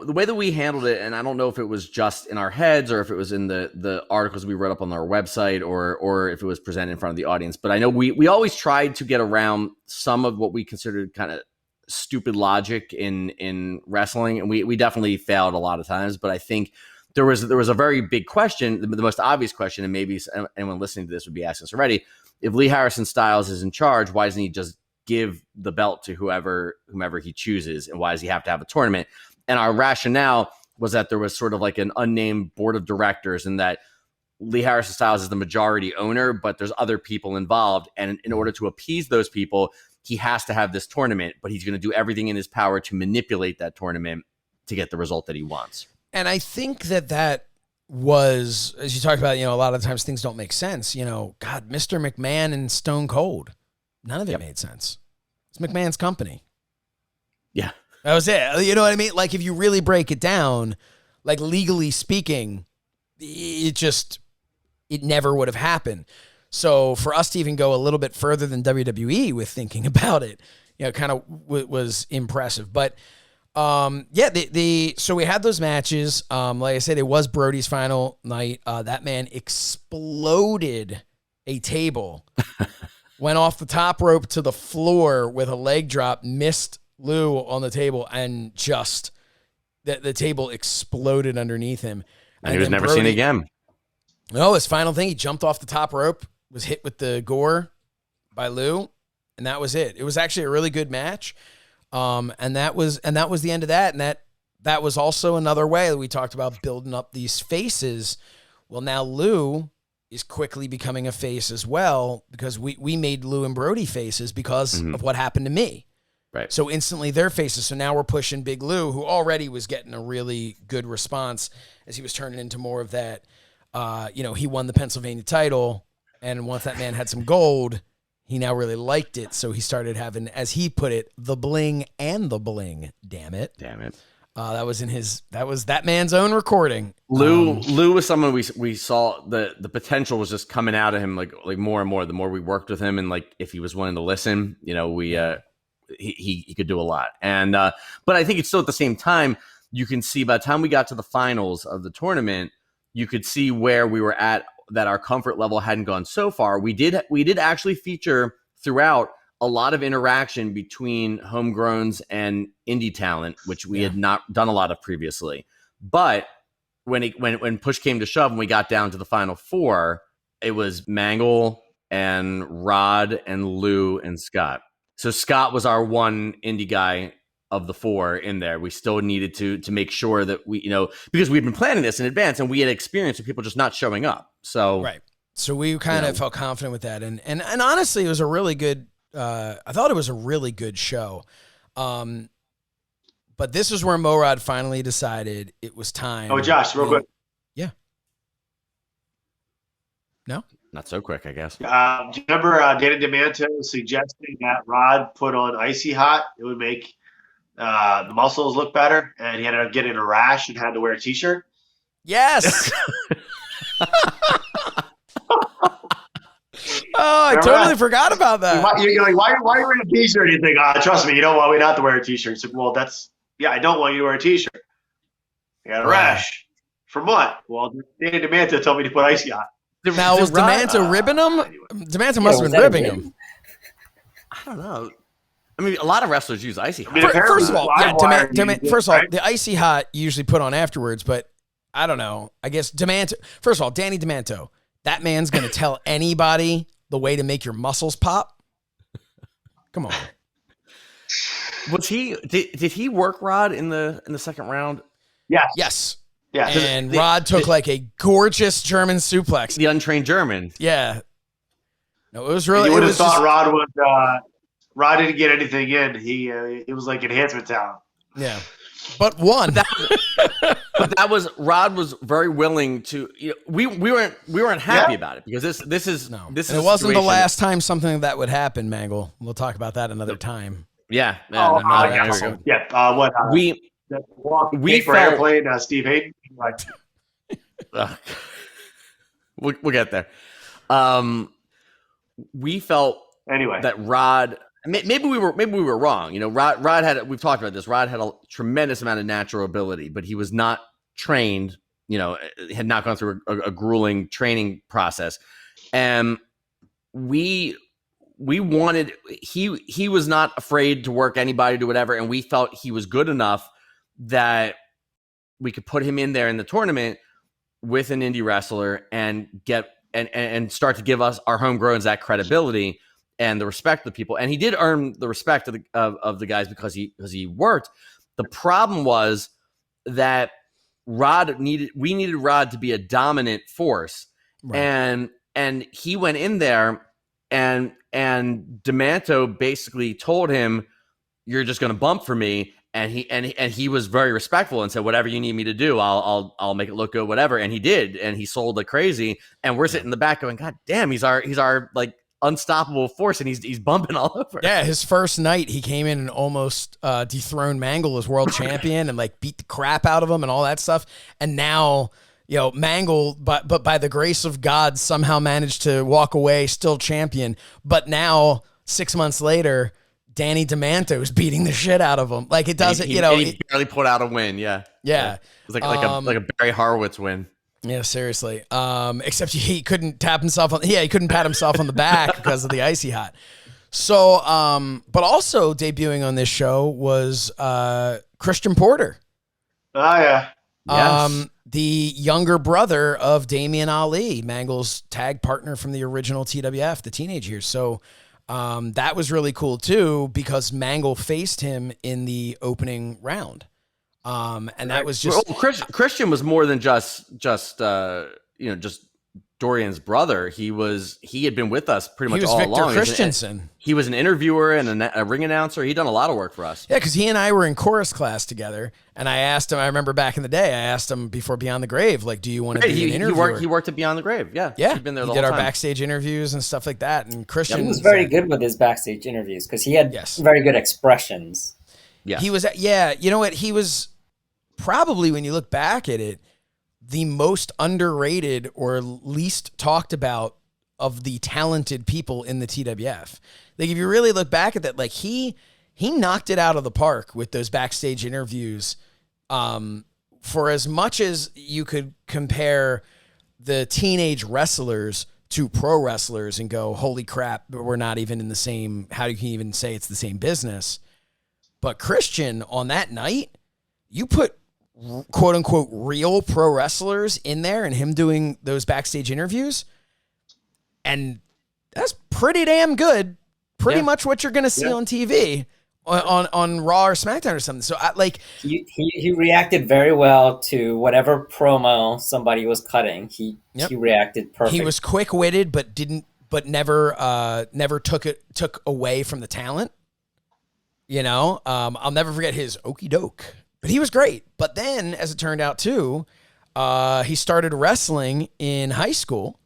way that we handled it, and I don't know if it was just in our heads or if it was in the articles we wrote up on our website or if it was presented in front of the audience, but I know we always tried to get around some of what we considered kind of stupid logic in wrestling, and we definitely failed a lot of times. But I think there was a very big question, the most obvious question, and maybe anyone listening to this would be asking us already: if Lee Harrison Styles is in charge, why doesn't he just give the belt to whomever he chooses, and why does he have to have a tournament? And our rationale was that there was sort of like an unnamed board of directors, and that Lee Harrison Styles is the majority owner, but there's other people involved, and in order to appease those people, he has to have this tournament, but he's going to do everything in his power to manipulate that tournament to get the result that he wants. And I think that was, as you talked about, a lot of times things don't make sense. God, Mr. McMahon and Stone Cold, none of it made sense. It's McMahon's company. Yeah. That was it. You know what I mean? Like, if you really break it down, like, legally speaking, it never would have happened. So for us to even go a little bit further than WWE with thinking about it, kind of was impressive. But, so we had those matches. Like I said, it was Brody's final night. That man exploded a table. Went off the top rope to the floor with a leg drop, missed Lou on the table, and just the table exploded underneath him. And he was never seen again. No, his final thing, he jumped off the top rope, was hit with the gore by Lou, and that was it. It was actually a really good match. And that was the end of that. And that was also another way that we talked about building up these faces. Well, now Lou is quickly becoming a face as well, because we made Lou and Brody faces because of what happened to me. Right. So instantly they're faces. So now we're pushing Big Lou, who already was getting a really good response as he was turning into more of that. He won the Pennsylvania title, and once that man had some gold, he now really liked it. So he started having, as he put it, the bling and the bling. Damn it. That was that man's own recording. Lou was someone we saw the potential was just coming out of him like more and more. The more we worked with him, and like if he was willing to listen, he could do a lot. And but I think it's still at the same time, you can see by the time we got to the finals of the tournament, you could see where we were at, that our comfort level hadn't gone so far. We did actually feature throughout a lot of interaction between homegrowns and indie talent, which we had not done a lot of previously. But when push came to shove and we got down to the final four, it was Mangol and Rod and Lou and Scott. So Scott was our one indie guy of the four in there. We still needed to make sure that we, because we'd been planning this in advance and we had experience with people just not showing up. So right. So we kind of felt confident with that. And honestly, it was a really good, I thought it was a really good show. But this is where Morad finally decided it was time. Oh, Josh, real quick. Yeah. No? Not so quick, I guess. Do you remember Danny DeManto suggesting that Rod put on Icy Hot? It would make the muscles look better, and he ended up getting a rash and had to wear a T-shirt? Yes! I totally forgot about that. You're like, why are you wearing a T-shirt? You think, trust me, you don't want me not to wear a T-shirt. So, well, I don't want you to wear a T-shirt. I got a rash. From what? Well, Danny DeManto told me to put Icy Hot. Now, was DeManto ribbing him? DeManto must have been ribbing him. I don't know. I mean, a lot of wrestlers use Icy Hot. First of all, the Icy Hot you usually put on afterwards, but I don't know. I guess DeManto, first of all, Danny DeManto, that man's going to tell anybody the way to make your muscles pop. Come on. Was he? Did he work Rod in the second round? Yes. Yeah. And Rod took like a gorgeous German suplex. The untrained German. Yeah. No, it was really. You would it have was thought just, Rod would. Rod didn't get anything in. He was like enhancement talent. Yeah. But one. But that was Rod was very willing to. We weren't happy about it because this is No. this And is it wasn't the situation- last time something like that would happen, Mangle. We'll talk about that another time. Yeah. What? We for felt- airplane. Steve Hayden. Like, we'll get there. We felt anyway, that Rod. Maybe we were wrong. Rod had. We've talked about this. Rod had a tremendous amount of natural ability, but he was not trained. Had not gone through a grueling training process, and we wanted. He was not afraid to work anybody, do whatever, and we felt he was good enough that we could put him in there in the tournament with an indie wrestler and get and start to give us our homegrowns that credibility and the respect of the people. And he did earn the respect of the guys because he worked. The problem was that we needed Rod to be a dominant force. Right. And he went in there and Demanto basically told him, "You're just going to bump for me." And he was very respectful and said, "Whatever you need me to do, I'll make it look good, whatever." And he did, and he sold like crazy. And we're sitting in the back going, "God damn, he's our like unstoppable force," and he's bumping all over. Yeah, his first night he came in and almost dethroned Mangol as world champion and like beat the crap out of him and all that stuff. And now, Mangol, but by the grace of God, somehow managed to walk away still champion. But now 6 months later, Danny Demanto is beating the shit out of him. Like it doesn't, he barely put out a win. Yeah. It was like a Barry Horowitz win. Yeah, seriously. Except he couldn't tap himself on. Yeah, he couldn't pat himself on the back because of the icy hot. So, but also debuting on this show was Christian Porter. Oh yeah. Yes. The younger brother of Damian Ali, Mangol's tag partner from the original TWF, the teenage years. So. That was really cool too because Mangol faced him in the opening round, and that was just Christian was more than just Dorian's brother. He had been with us pretty much all Victor along. Christensen. He was an interviewer and a ring announcer. He'd done a lot of work for us. Yeah, because he and I were in chorus class together, and I asked him. I remember back in the day, I asked him before Beyond the Grave, like, "Do you want to be an interviewer?" He worked at Beyond the Grave. Yeah, yeah. He'd been there. He did our backstage interviews and stuff like that. And Christian he was very good with his backstage interviews because he had very good expressions. Yeah, he was. Yeah, you know what? He was probably, when you look back at it, the most underrated or least talked about of the talented people in the TWF. Like if you really look back at that, like he knocked it out of the park with those backstage interviews. For as much as you could compare the teenage wrestlers to pro wrestlers and go, holy crap, we're not even in the same, how you can even say it's the same business. But Christian on that night, you put quote unquote real pro wrestlers in there and him doing those backstage interviews. And that's pretty damn good. Pretty much what you're going to see on TV on Raw or SmackDown or something. So he reacted very well to whatever promo somebody was cutting. He reacted perfect. He was quick-witted, but never took away from the talent. I'll never forget his okey doke. But he was great. But then, as it turned out, too, he started wrestling in high school.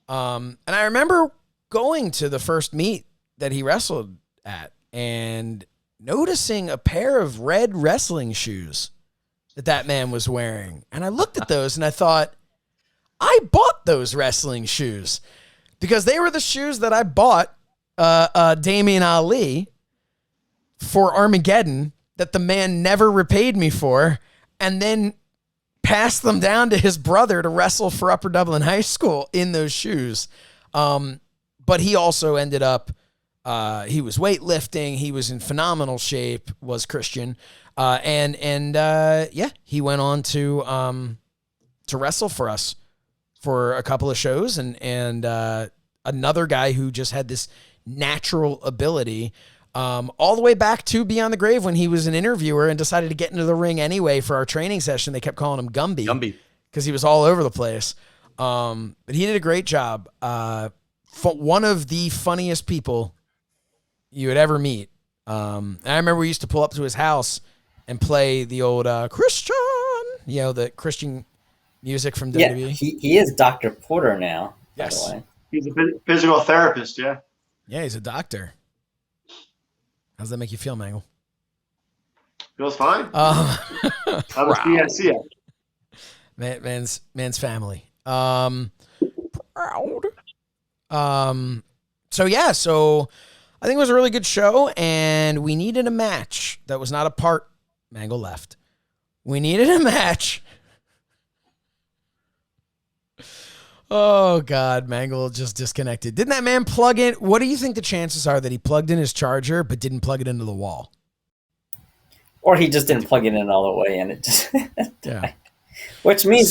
And I remember going to the first meet that he wrestled at and noticing a pair of red wrestling shoes that man was wearing. And I looked at those and I thought, I bought those wrestling shoes because they were the shoes that I bought Damian Ali for Armageddon that the man never repaid me for, and then passed them down to his brother to wrestle for Upper Dublin High School in those shoes. But he also ended up, he was weightlifting. He was in phenomenal shape, was Christian. He went on to wrestle for us for a couple of shows and another guy who just had this natural ability, all the way back to Beyond the Grave when he was an interviewer and decided to get into the ring anyway for our training session. They kept calling him Gumby because he was all over the place. But he did a great job. One of the funniest people you would ever meet. And I remember we used to pull up to his house and play the old Christian, the Christian music from WWE. Yeah, he is Dr. Porter now. Yes. By the way. He's a physical therapist, yeah. Yeah, he's a doctor. How does that make you feel, Mangol? Feels fine. Proud. Man's family. Proud. So I think it was a really good show, and we needed a match that was not a part. Mangol left. We needed a match. Oh, God, Mangol just disconnected. Didn't that man plug in? What do you think the chances are that he plugged in his charger but didn't plug it into the wall? Or he just didn't plug it in all the way and it just Yeah. Which means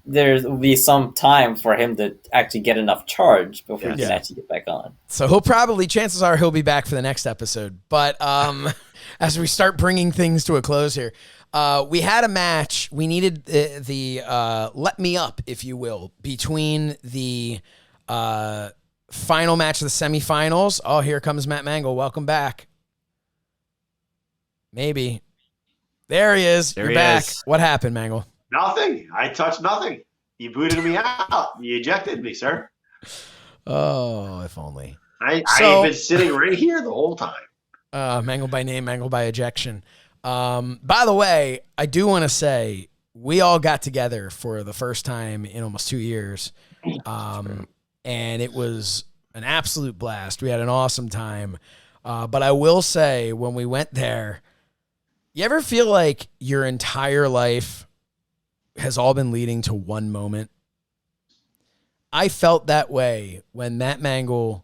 there'll be some time for him to actually get enough charge before he can actually get back on. So chances are he'll be back for the next episode. But as we start bringing things to a close here, we had a match. We needed the let me up, if you will, between the final match of the semifinals. Oh, here comes Matt Mangol. Welcome back. Maybe. There he is. You're back. What happened, Mangol? Nothing. I touched nothing. You booted me out. You ejected me, sir. Oh, if only. I've been sitting right here the whole time. Mangol by name, Mangol by ejection. By the way, I do want to say we all got together for the first time in almost 2 years. And it was an absolute blast. We had an awesome time. But I will say when we went there, you ever feel like your entire life has all been leading to one moment? I felt that way when Matt Mangol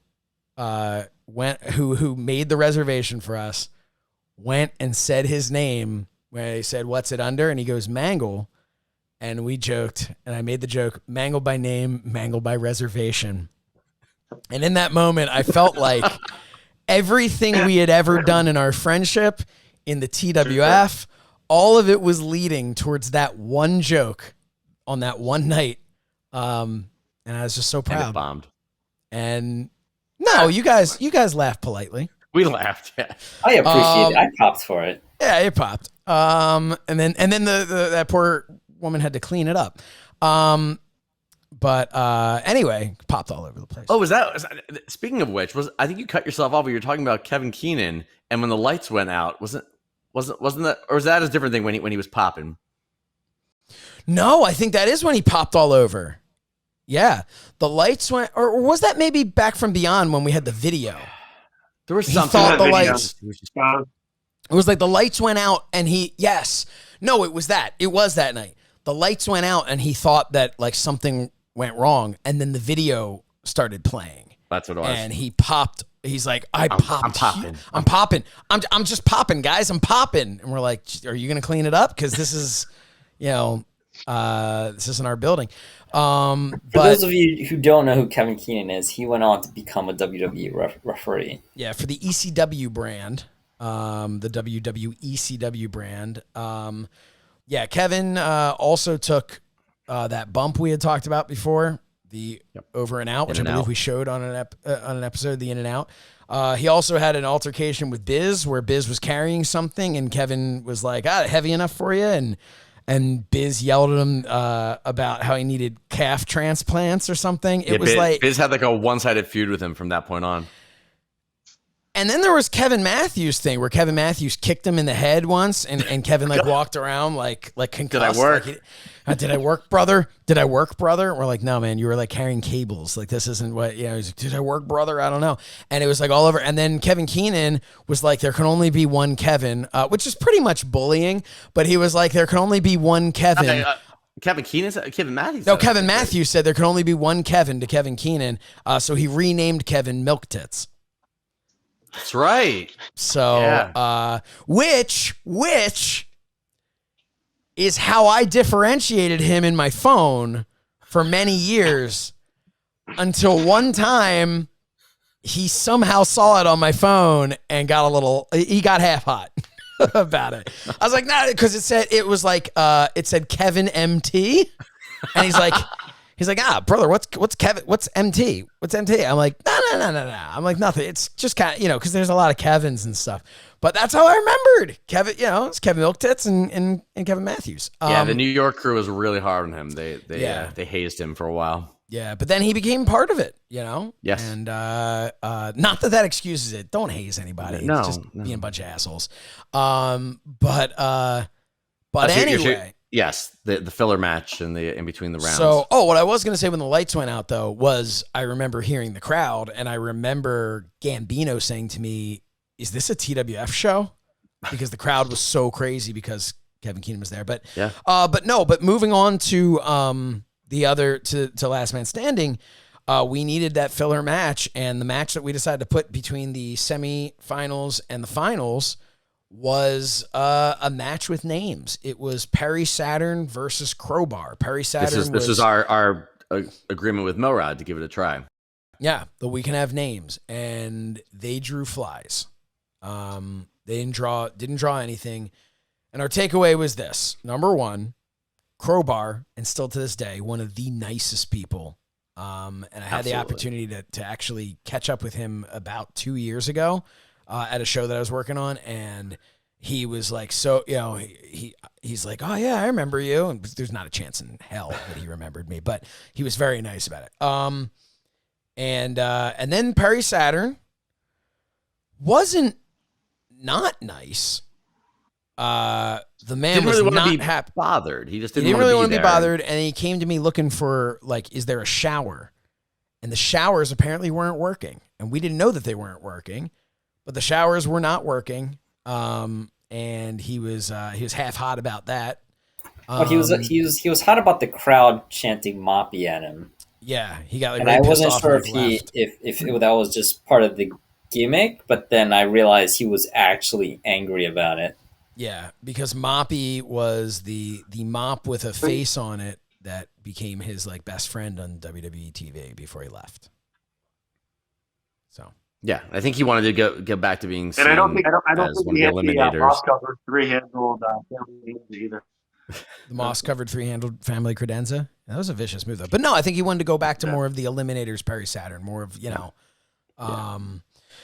who made the reservation for us, went and said his name where they said, "What's it under?" And he goes, "Mangol." And we joked, and I made the joke, Mangol by name, Mangol by reservation. And in that moment, I felt like everything we had ever done in our friendship, in the TWF, all of it was leading towards that one joke on that one night. And I was just so proud. And it bombed. And no, you guys laughed politely. We laughed. Yeah. I appreciate it. I popped for it. Yeah, it popped. And then the that poor woman had to clean it up. But anyway, popped all over the place. Oh, speaking of which, I think you cut yourself off when you were talking about Kevin Keenan, and when the lights went out, wasn't that, or was that a different thing when he was popping? No, I think that is when he popped all over. Yeah, the lights went, or was that maybe back from Beyond when we had the video? There was He something. thought the video. lights. It was like the lights went out, and it was that. It was that night. The lights went out, and he thought that like something went wrong, and then the video started playing. That's what it was. And he popped. He's like, I'm popping. I'm just popping, guys. I'm popping. And we're like, are you going to clean it up? Because this is, this isn't our building. For those of you who don't know who Kevin Keenan is, he went on to become a WWE referee. Yeah, for the ECW brand, the WWECW brand. Kevin also took that bump we had talked about before, the over and out, which I believe we showed on an episode, the in and out. He also had an altercation with Biz, where Biz was carrying something, and Kevin was like, heavy enough for you? And Biz yelled at him about how he needed calf transplants or something. Biz had like a one-sided feud with him from that point on. And then there was Kevin Matthews thing where Kevin Matthews kicked him in the head once, and Kevin like walked around like concussed. Did I work? Did I work, brother? Did I work, brother? We're like, no, man, you were like carrying cables. Like this isn't what. He's like, did I work, brother? I don't know. And it was like all over. And then Kevin Keenan was like, there can only be one Kevin, which is pretty much bullying. But he was like, there can only be one Kevin. Kevin Keenan? Kevin Matthews? No, Kevin Matthews said there can only be one Kevin to Kevin Keenan. So he renamed Kevin Milk Tits. That's right. So, which is how I differentiated him in my phone for many years. until one time he somehow saw it on my phone and he got half hot about it. I was like, nah, because it said Kevin MT. And he's like, brother, what's Kevin? What's MT? What's MT? I'm like, no. I'm like, nothing. It's just kind of, because there's a lot of Kevins and stuff. But that's how I remembered Kevin. It's Kevin Milk Tits and Kevin Matthews. Yeah, the New York crew was really hard on him. They hazed him for a while. Yeah, but then he became part of it, Yes. And not that excuses it. Don't haze anybody. No, it's just being a bunch of assholes. But anyway. Yes, the filler match and the in between the rounds. So, what I was going to say when the lights went out, though, was I remember hearing the crowd, and I remember Gambino saying to me, "Is this a TWF show?" Because the crowd was so crazy because Kevin Keenan was there. But yeah, but moving on to to Last Man Standing, we needed that filler match, and the match that we decided to put between the semifinals and the finals was a match with names. It was Perry Saturn versus Crowbar. Perry Saturn. This was our agreement with Morad to give it a try. Yeah, that we can have names, and they drew flies. They didn't draw anything, and our takeaway was this: number one, Crowbar, and still to this day, one of the nicest people. And I had the opportunity to actually catch up with him about 2 years ago. At a show that I was working on, and he was like, he's like, oh yeah, I remember you. And there's not a chance in hell that he remembered me, but he was very nice about it. And then Perry Saturn wasn't not nice. The man didn't really was want to not be happy. bothered. He just He didn't really want to be bothered, and he came to me looking for is there a shower? And the showers apparently weren't working, and we didn't know that they weren't working. But the showers were not working, and he was half hot about that. He was hot about the crowd chanting "Moppy" at him. Yeah, he got and I wasn't sure if that was just part of the gimmick, but then I realized he was actually angry about it. Yeah, because Moppy was the mop with a face on it that became his best friend on WWE TV before he left. So. Yeah, I think he wanted to go back to being seen and I don't think one he of the had eliminators. the moss-covered three-handled family either. The moss-covered three-handled family credenza? That was a vicious move, though. But no, I think he wanted to go back to more of the eliminators, Perry Saturn, more of,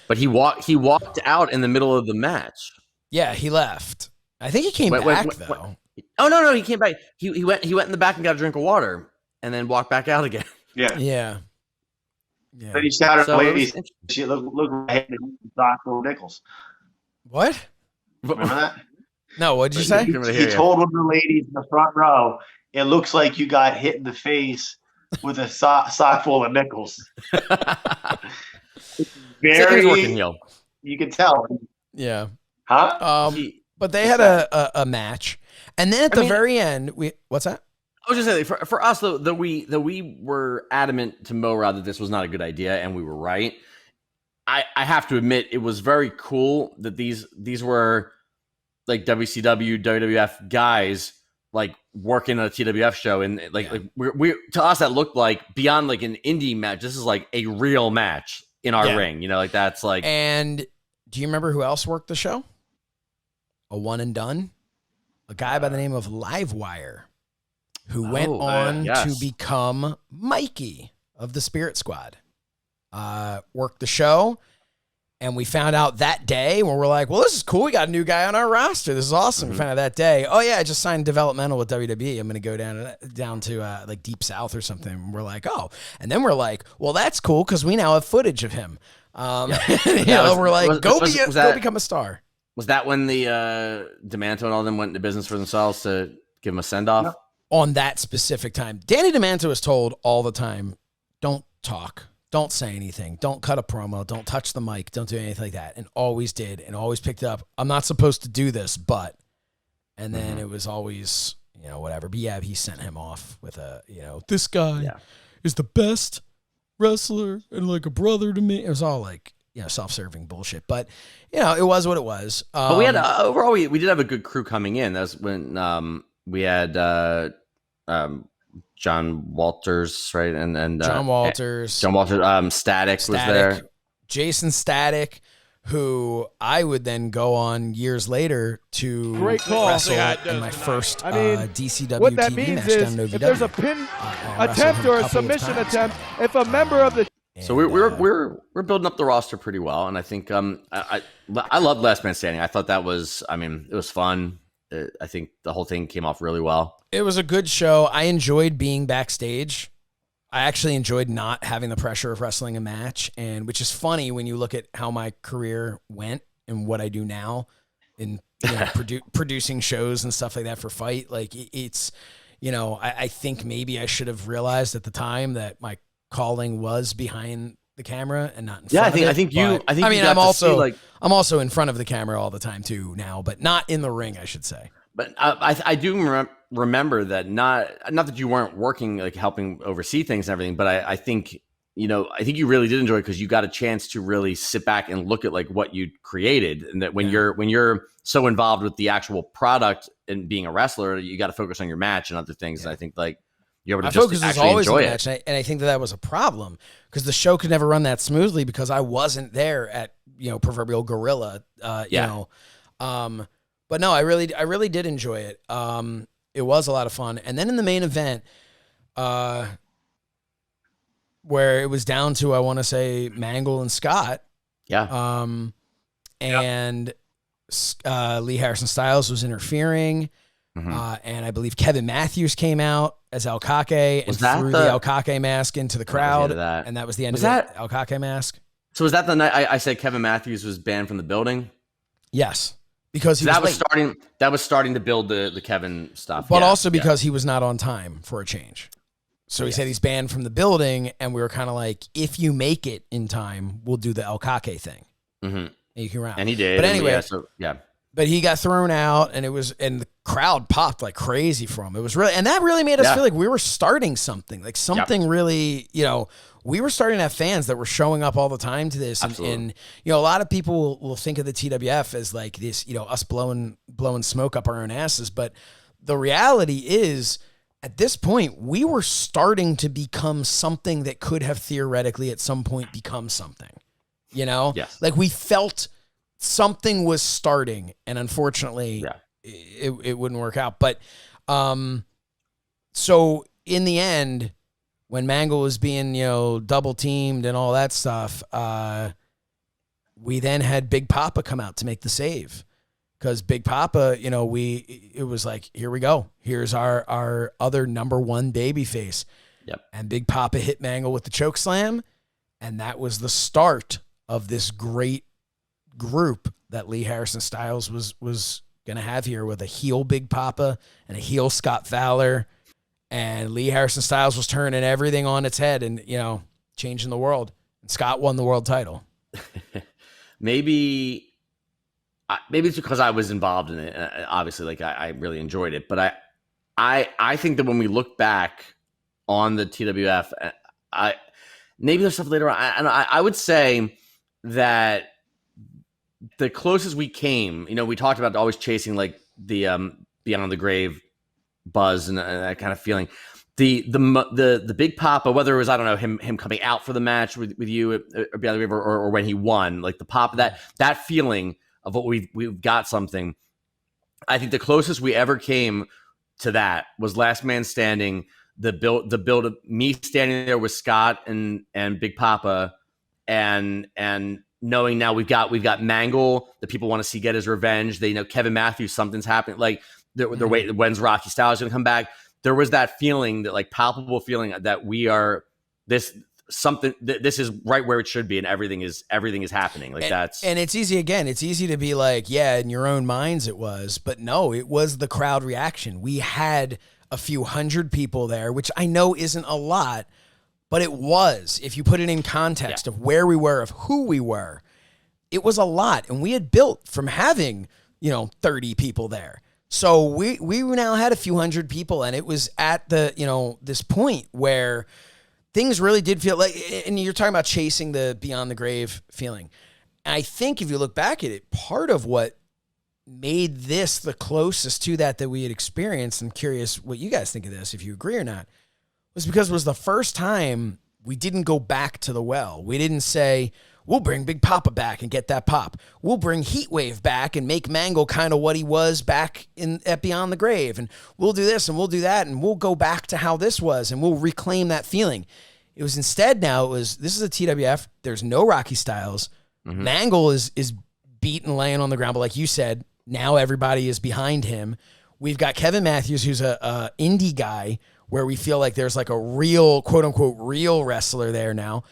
But he walked out in the middle of the match. Yeah, he left. I think he came back, though. Oh, no, he came back. He went in the back and got a drink of water and then walked back out again. Yeah. Yeah. Then he shouted at the ladies, she look right at Nichols. What? Remember that? No, what did you say? He told one of the ladies in the front row, it looks like you got hit in the face with a sock full of nickels. Very, you can tell. Yeah. Huh? But they had a match. And then at the very end, what's that? I was just saying, for us, though, that we were adamant to Morad that this was not a good idea, and we were right. I have to admit, it was very cool that these were WCW, WWF guys working on a TWF show, and we to us that looked like beyond an indie match. This is a real match in our ring. That's like. And do you remember who else worked the show? A one and done, a guy by the name of Livewire, who went on to become Mikey of the Spirit Squad. Worked the show, and we found out that day when we're like, well, this is cool. We got a new guy on our roster. This is awesome. Mm-hmm. We found out that day, oh, yeah, I just signed developmental with WWE. I'm going to go down to Deep South or something. And we're like, oh. And then we're like, well, that's cool because we now have footage of him. We're like, go become a star. Was that when the Demanto and all them went into business for themselves to give him a send-off? No. On that specific time. Danny Demanto is told all the time, don't talk, don't say anything, don't cut a promo, don't touch the mic, don't do anything like that, and always did, and always picked it up. I'm not supposed to do this, but, and then it was always, whatever. But yeah, he sent him off with this guy is the best wrestler and a brother to me. It was all self-serving bullshit, but it was what it was. But we had overall we did have a good crew coming in. That's when we had John Walters, right? And John Walters. John Walters. Static was there. Jason Static, who I would then go on years later to wrestle in my first DCW what that TV means match is down in OVW. if there's a pin attempt or a submission attempt, if a member of the So we're building up the roster pretty well, and I think I loved Last Man Standing. I thought that was, it was fun. I think the whole thing came off really well. It was a good show. I enjoyed being backstage. I actually enjoyed not having the pressure of wrestling a match, and which is funny when you look at how my career went and what I do now in producing shows and stuff like that for Fight. Like it's, I think maybe I should have realized at the time that my calling was behind the camera and not in front of it. I'm also in front of the camera all the time too now, but not in the ring, I should say. But I do remember that not that you weren't working, like helping oversee things and everything, but I think you really did enjoy it because you got a chance to really sit back and look at like what you created, and that when you're so involved with the actual product and being a wrestler, you got to focus on your match and other things. Yeah. And I think like you're able to just actually enjoy it. Match, and I think that was a problem because the show could never run that smoothly because I wasn't there at proverbial gorilla. But no, I really did enjoy it. It was a lot of fun. And then in the main event, where it was down to, I want to say, Mangol and Scott. Yeah. And Lee Harrison Styles was interfering. Mm-hmm. And I believe Kevin Matthews came out as Alkake and threw the Alkake mask into the crowd. And that was the end of that Alkake mask. So was that the night I said Kevin Matthews was banned from the building? Yes. Because that was starting to build the Kevin stuff. But also because he was not on time for a change. So he said he's banned from the building, and we were kind of like, if you make it in time, we'll do the Alkake thing. Mm-hmm. And you can round. And he did. But anyway, yeah. But he got thrown out, and the crowd popped like crazy for him. It was really, and that really made us feel like we were starting something, like something really, we were starting to have fans that were showing up all the time to this. And a lot of people will think of the TWF as like this, us blowing smoke up our own asses. But the reality is, at this point, we were starting to become something that could have theoretically at some point become something, Yes. Like we felt something was starting, and unfortunately it wouldn't work out. But so in the end, when Mangol was being, double teamed and all that stuff, we then had Big Papa come out to make the save. Because Big Papa, it was like, here we go. Here's our other number one baby face. Yep. And Big Papa hit Mangol with the choke slam. And that was the start of this great group that Lee Harrison Styles was going to have here, with a heel Big Papa and a heel Scott Fowler. And Lee Harrison Styles was turning everything on its head and, changing the world. And Scott won the world title. Maybe it's because I was involved in it. Obviously, like I really enjoyed it. But I think that when we look back on the TWF, maybe there's stuff later on. I would say that the closest we came, we talked about always chasing like the Beyond the Grave buzz and that kind of feeling. The Big Papa, whether it was, I don't know, him coming out for the match with you at Beyond the Grave or when he won, like the Papa, that feeling of what we've got something. I think the closest we ever came to that was Last Man Standing. The build of me standing there with Scott and Big Papa, and knowing now we've got Mangol, the people want to see get his revenge. They know Kevin Matthews, something's happening. Like they're waiting, when's Rocky Styles going to come back? There was that feeling, that like palpable feeling that we are this is right where it should be, and everything is happening. Like and it's easy to be like, yeah, in your own minds it was, but no, it was the crowd reaction. We had a few hundred people there, which I know isn't a lot, but it was, if you put it in context of where we were, of who we were, it was a lot. And we had built from having, 30 people there. So we now had a few hundred people, and it was at the, this point where things really did feel like, and you're talking about chasing the Beyond the Grave feeling. And I think if you look back at it, part of what made this the closest to that we had experienced, I'm curious what you guys think of this, if you agree or not, was because it was the first time we didn't go back to the well. We didn't say, we'll bring Big Papa back and get that pop. We'll bring Heatwave back and make Mangol kind of what he was back at Beyond the Grave. And we'll do this and we'll do that. And we'll go back to how this was and we'll reclaim that feeling. It was instead now, this is a TWF. There's no Rocky Styles. Mangol is beat and laying on the ground. But like you said, now everybody is behind him. We've got Kevin Matthews, who's a indie guy, where we feel like there's like a real, quote unquote, real wrestler there now.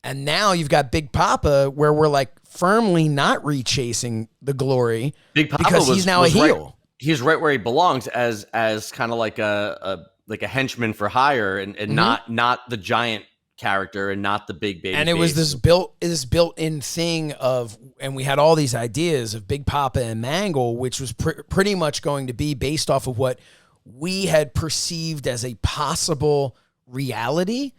And now you've got Big Papa, where we're like firmly not rechasing the glory Big Papa because he's now a heel. Right, he's right where he belongs as kind of like a henchman for hire and not the giant character and not the big baby. And it was this built-in thing of, and we had all these ideas of Big Papa and Mangol, which was pretty much going to be based off of what we had perceived as a possible reality,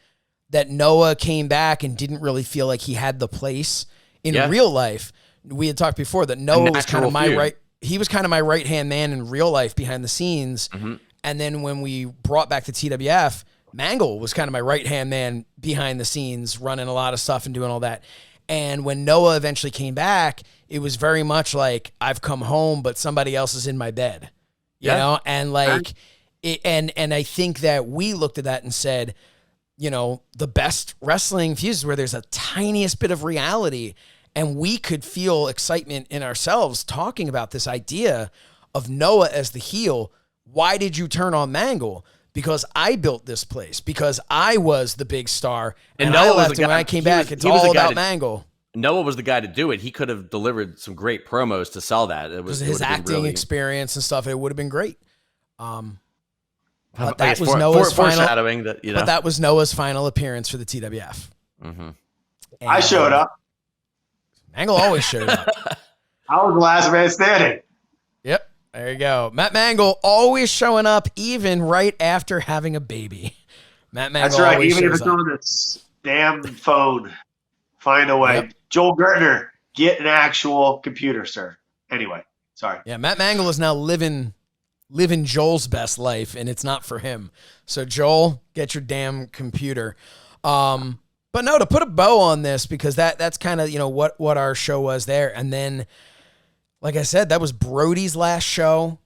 that Noah came back and didn't really feel like he had the place in real life. We had talked before that Noah was kind of he was kind of my right-hand man in real life behind the scenes. And then when we brought back the TWF, Mangol was kind of my right-hand man behind the scenes, running a lot of stuff and doing all that. And when Noah eventually came back, it was very much like, I've come home, but somebody else is in my bed. You know, and like, and I think that we looked at that and said, you know, the best wrestling fuses where there's a tiniest bit of reality, and we could feel excitement in ourselves talking about this idea of Noah as the heel. Why did you turn on Mangol? Because I built this place, because I was the big star, and Noah I left, and when I came back, it's all about Mangol. Noah was the guy to do it. He could have delivered some great promos to sell that. It was his acting experience and stuff. It would have been great. But that was Noah's foreshadowing that, you know. But that was Noah's final appearance for the TWF. I showed up. Mangol always showed up. I was the last man standing. Yep, there you go. Matt Mangol always showing up, even right after having a baby. Matt Mangol. That's right. Even if it's on this damn phone. Find a way. Yep. Joel Gertner, get an actual computer, sir. Anyway, sorry. Yeah, Matt Mangol is now living Joel's best life, and it's not for him. So Joel, get your damn computer. But no, to put a bow on this, because that's kind of, you know, what our show was there. And then, like I said, that was Brody's last show.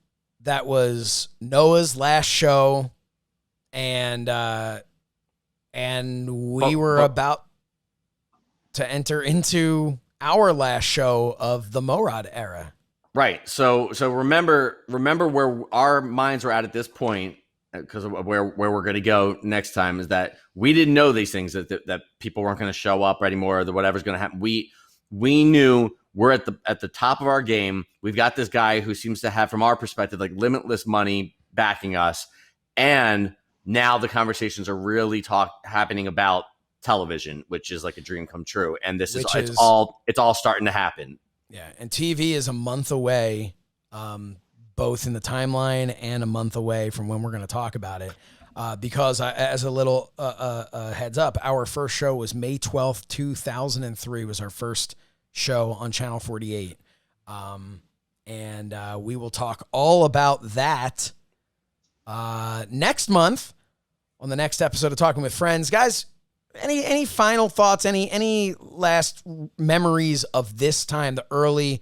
That was Noah's last show. And we were about to enter into our last show of the Morad era. Right. So remember where our minds were at this point, because of where we're going to go next time, is that we didn't know these things, that people weren't going to show up anymore, or that whatever's going to happen. We knew we're at the top of our game. We've got this guy who seems to have, from our perspective, like limitless money backing us, and now the conversations are really happening about television, which is like a dream come true. And it's all starting to happen. Yeah. And TV is a month away, both in the timeline and a month away from when we're going to talk about it. Because as a little heads up, our first show was May 12th, 2003 was our first show on Channel 48. And we will talk all about that next month on the next episode of Talking with Friends. Guys, any final thoughts, any last memories of this time, the early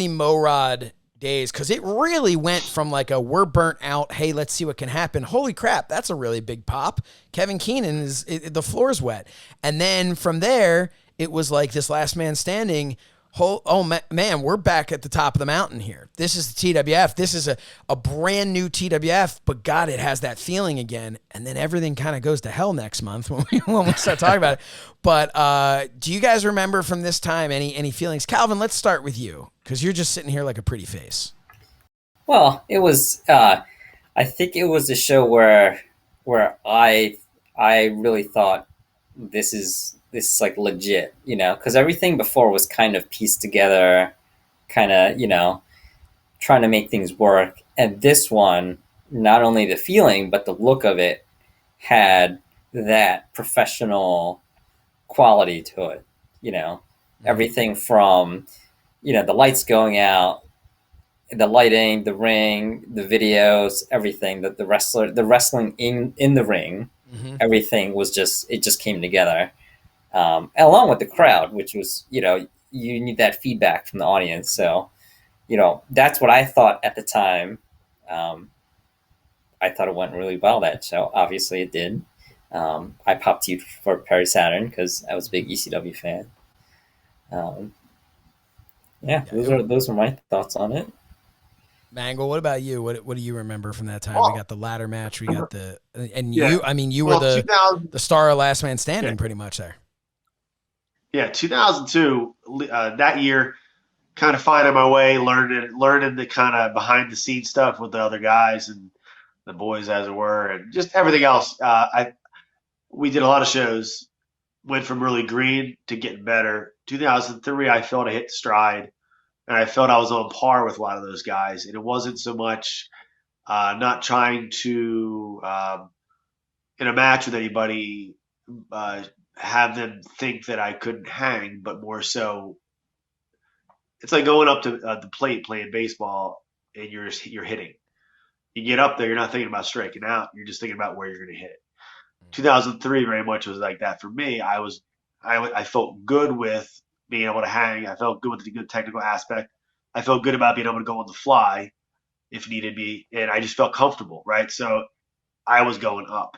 Morad days? Because it really went from like a we're burnt out, hey, let's see what can happen. Holy crap, that's a really big pop. Kevin Keenan the floor's wet. And then from there, it was like this last man standing. Man, we're back at the top of the mountain here. This is the TWF. This is a brand new TWF, but God, it has that feeling again. And then everything kind of goes to hell next month when we start talking about it. But do you guys remember from this time any feelings? Calvin, let's start with you, because you're just sitting here like a pretty face. Well, it was. I think it was a show where I really thought this is like legit, you know, because everything before was kind of pieced together, kind of, you know, trying to make things work. And this one, not only the feeling, but the look of it had that professional quality to it, you know, everything from, you know, the lights going out, the lighting, the ring, the videos, everything, the wrestling in the ring, everything was just came together. Along with the crowd, which was, you need that feedback from the audience. So, that's what I thought at the time. I thought it went really well, that show. Obviously it did. I popped you for Perry Saturn because I was a big ECW fan. Those are my thoughts on it. Mangol, what about you? What do you remember from that time? Oh. We got the ladder match. We got Yeah. you were the 2000, star of Last Man Standing, Yeah. pretty much there. yeah, 2002, that year, kind of finding my way, learning the kind of behind the scenes stuff with the other guys and the boys, as it were, and just everything else. We did a lot of shows, went from really green to getting better. 2003, I felt I hit stride, and I felt I was on par with a lot of those guys. And it wasn't so much not trying to, in a match with anybody, have them think that I couldn't hang, but more so, it's like going up to the plate playing baseball and you're hitting. You get up there, you're not thinking about striking out. You're just thinking about where you're going to hit it. 2003 very much was like that for me. I felt good with being able to hang. I felt good with the good technical aspect. I felt good about being able to go on the fly if needed be, and I just felt comfortable, right? So I was going up,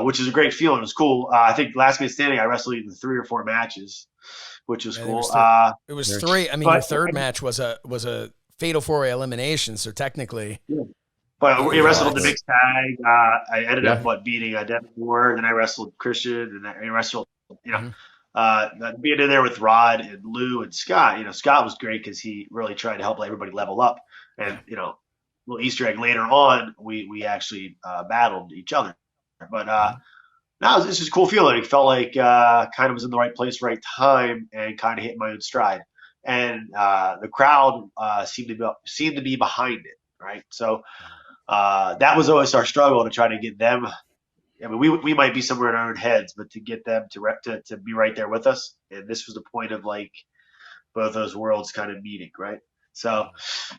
which is a great feeling. It was cool. I think Last Man Standing, I wrestled in 3 or 4 matches, which was cool. It was 3. I mean, your third match was a fatal 4-way elimination, so technically. Yeah. But we wrestled in the mixed tag. I ended up beating Devin Moore, and then I wrestled Christian, and I wrestled, being in there with Rod and Lou and Scott. Scott was great because he really tried to help everybody level up. And little Easter egg later on, we actually battled each other. But no, it's just a cool feeling. It felt like kind of was in the right place, right time, and kind of hit my own stride. And the crowd seemed to be behind it, right? So. That was always our struggle to try to get them. I mean, we might be somewhere in our own heads, but to get them to be right there with us, and this was the point of like both those worlds kind of meeting, right? So,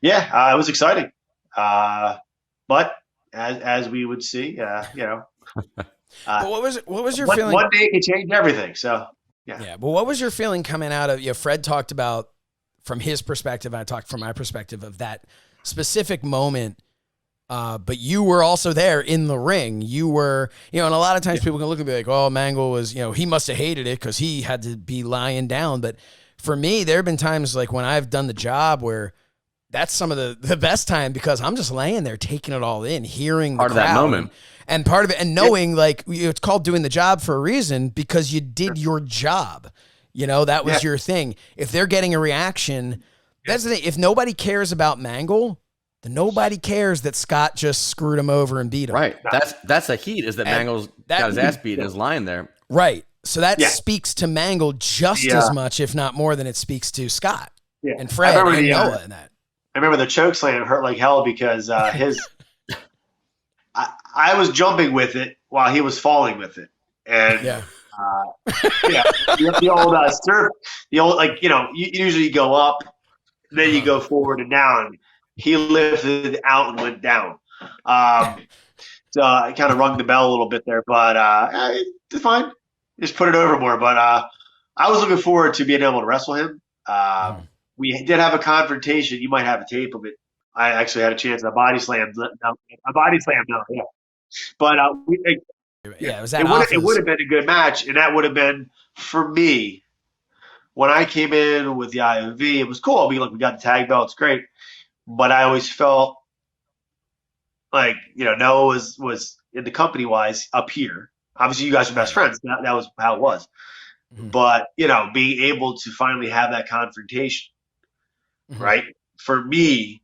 it was exciting. But as we would see, but what was your feeling? One day can change everything. So yeah. But what was your feeling coming out of? Fred talked about from his perspective. I talked from my perspective of that specific moment. But you were also there in the ring. You were, and a lot of times people can look and be like, oh, Mangol was, he must have hated it because he had to be lying down. But for me, there have been times like when I've done the job where that's some of the best time because I'm just laying there taking it all in, hearing part the of crowd, that moment. and part of it, and knowing like it's called doing the job for a reason because you did your job. That was your thing. If they're getting a reaction, that's the thing. If nobody cares about Mangol, then nobody cares that Scott just screwed him over and beat him. Right. That's the heat is that Mangol's got his ass beat and is lying there. Right. So that speaks to Mangol just as much, if not more, than it speaks to Scott and Fred and Noah in that. I remember the choke slam hurt like hell because I was jumping with it while he was falling with it. And the old surf, you usually go up, then you go forward and down. He lifted out and went down. So I kind of rung the bell a little bit there, but it's fine. Just put it over more. But I was looking forward to being able to wrestle him. We did have a confrontation. You might have a tape of it. I actually had a chance at a body slam. No. Yeah. But it was it would have been a good match, and that would have been for me. When I came in with the IOV, it was cool. We got the tag belt. It's great. But I always felt like, Noah was in the company wise up here. Obviously, you guys are best friends. That was how it was. Mm-hmm. But, being able to finally have that confrontation, right, for me,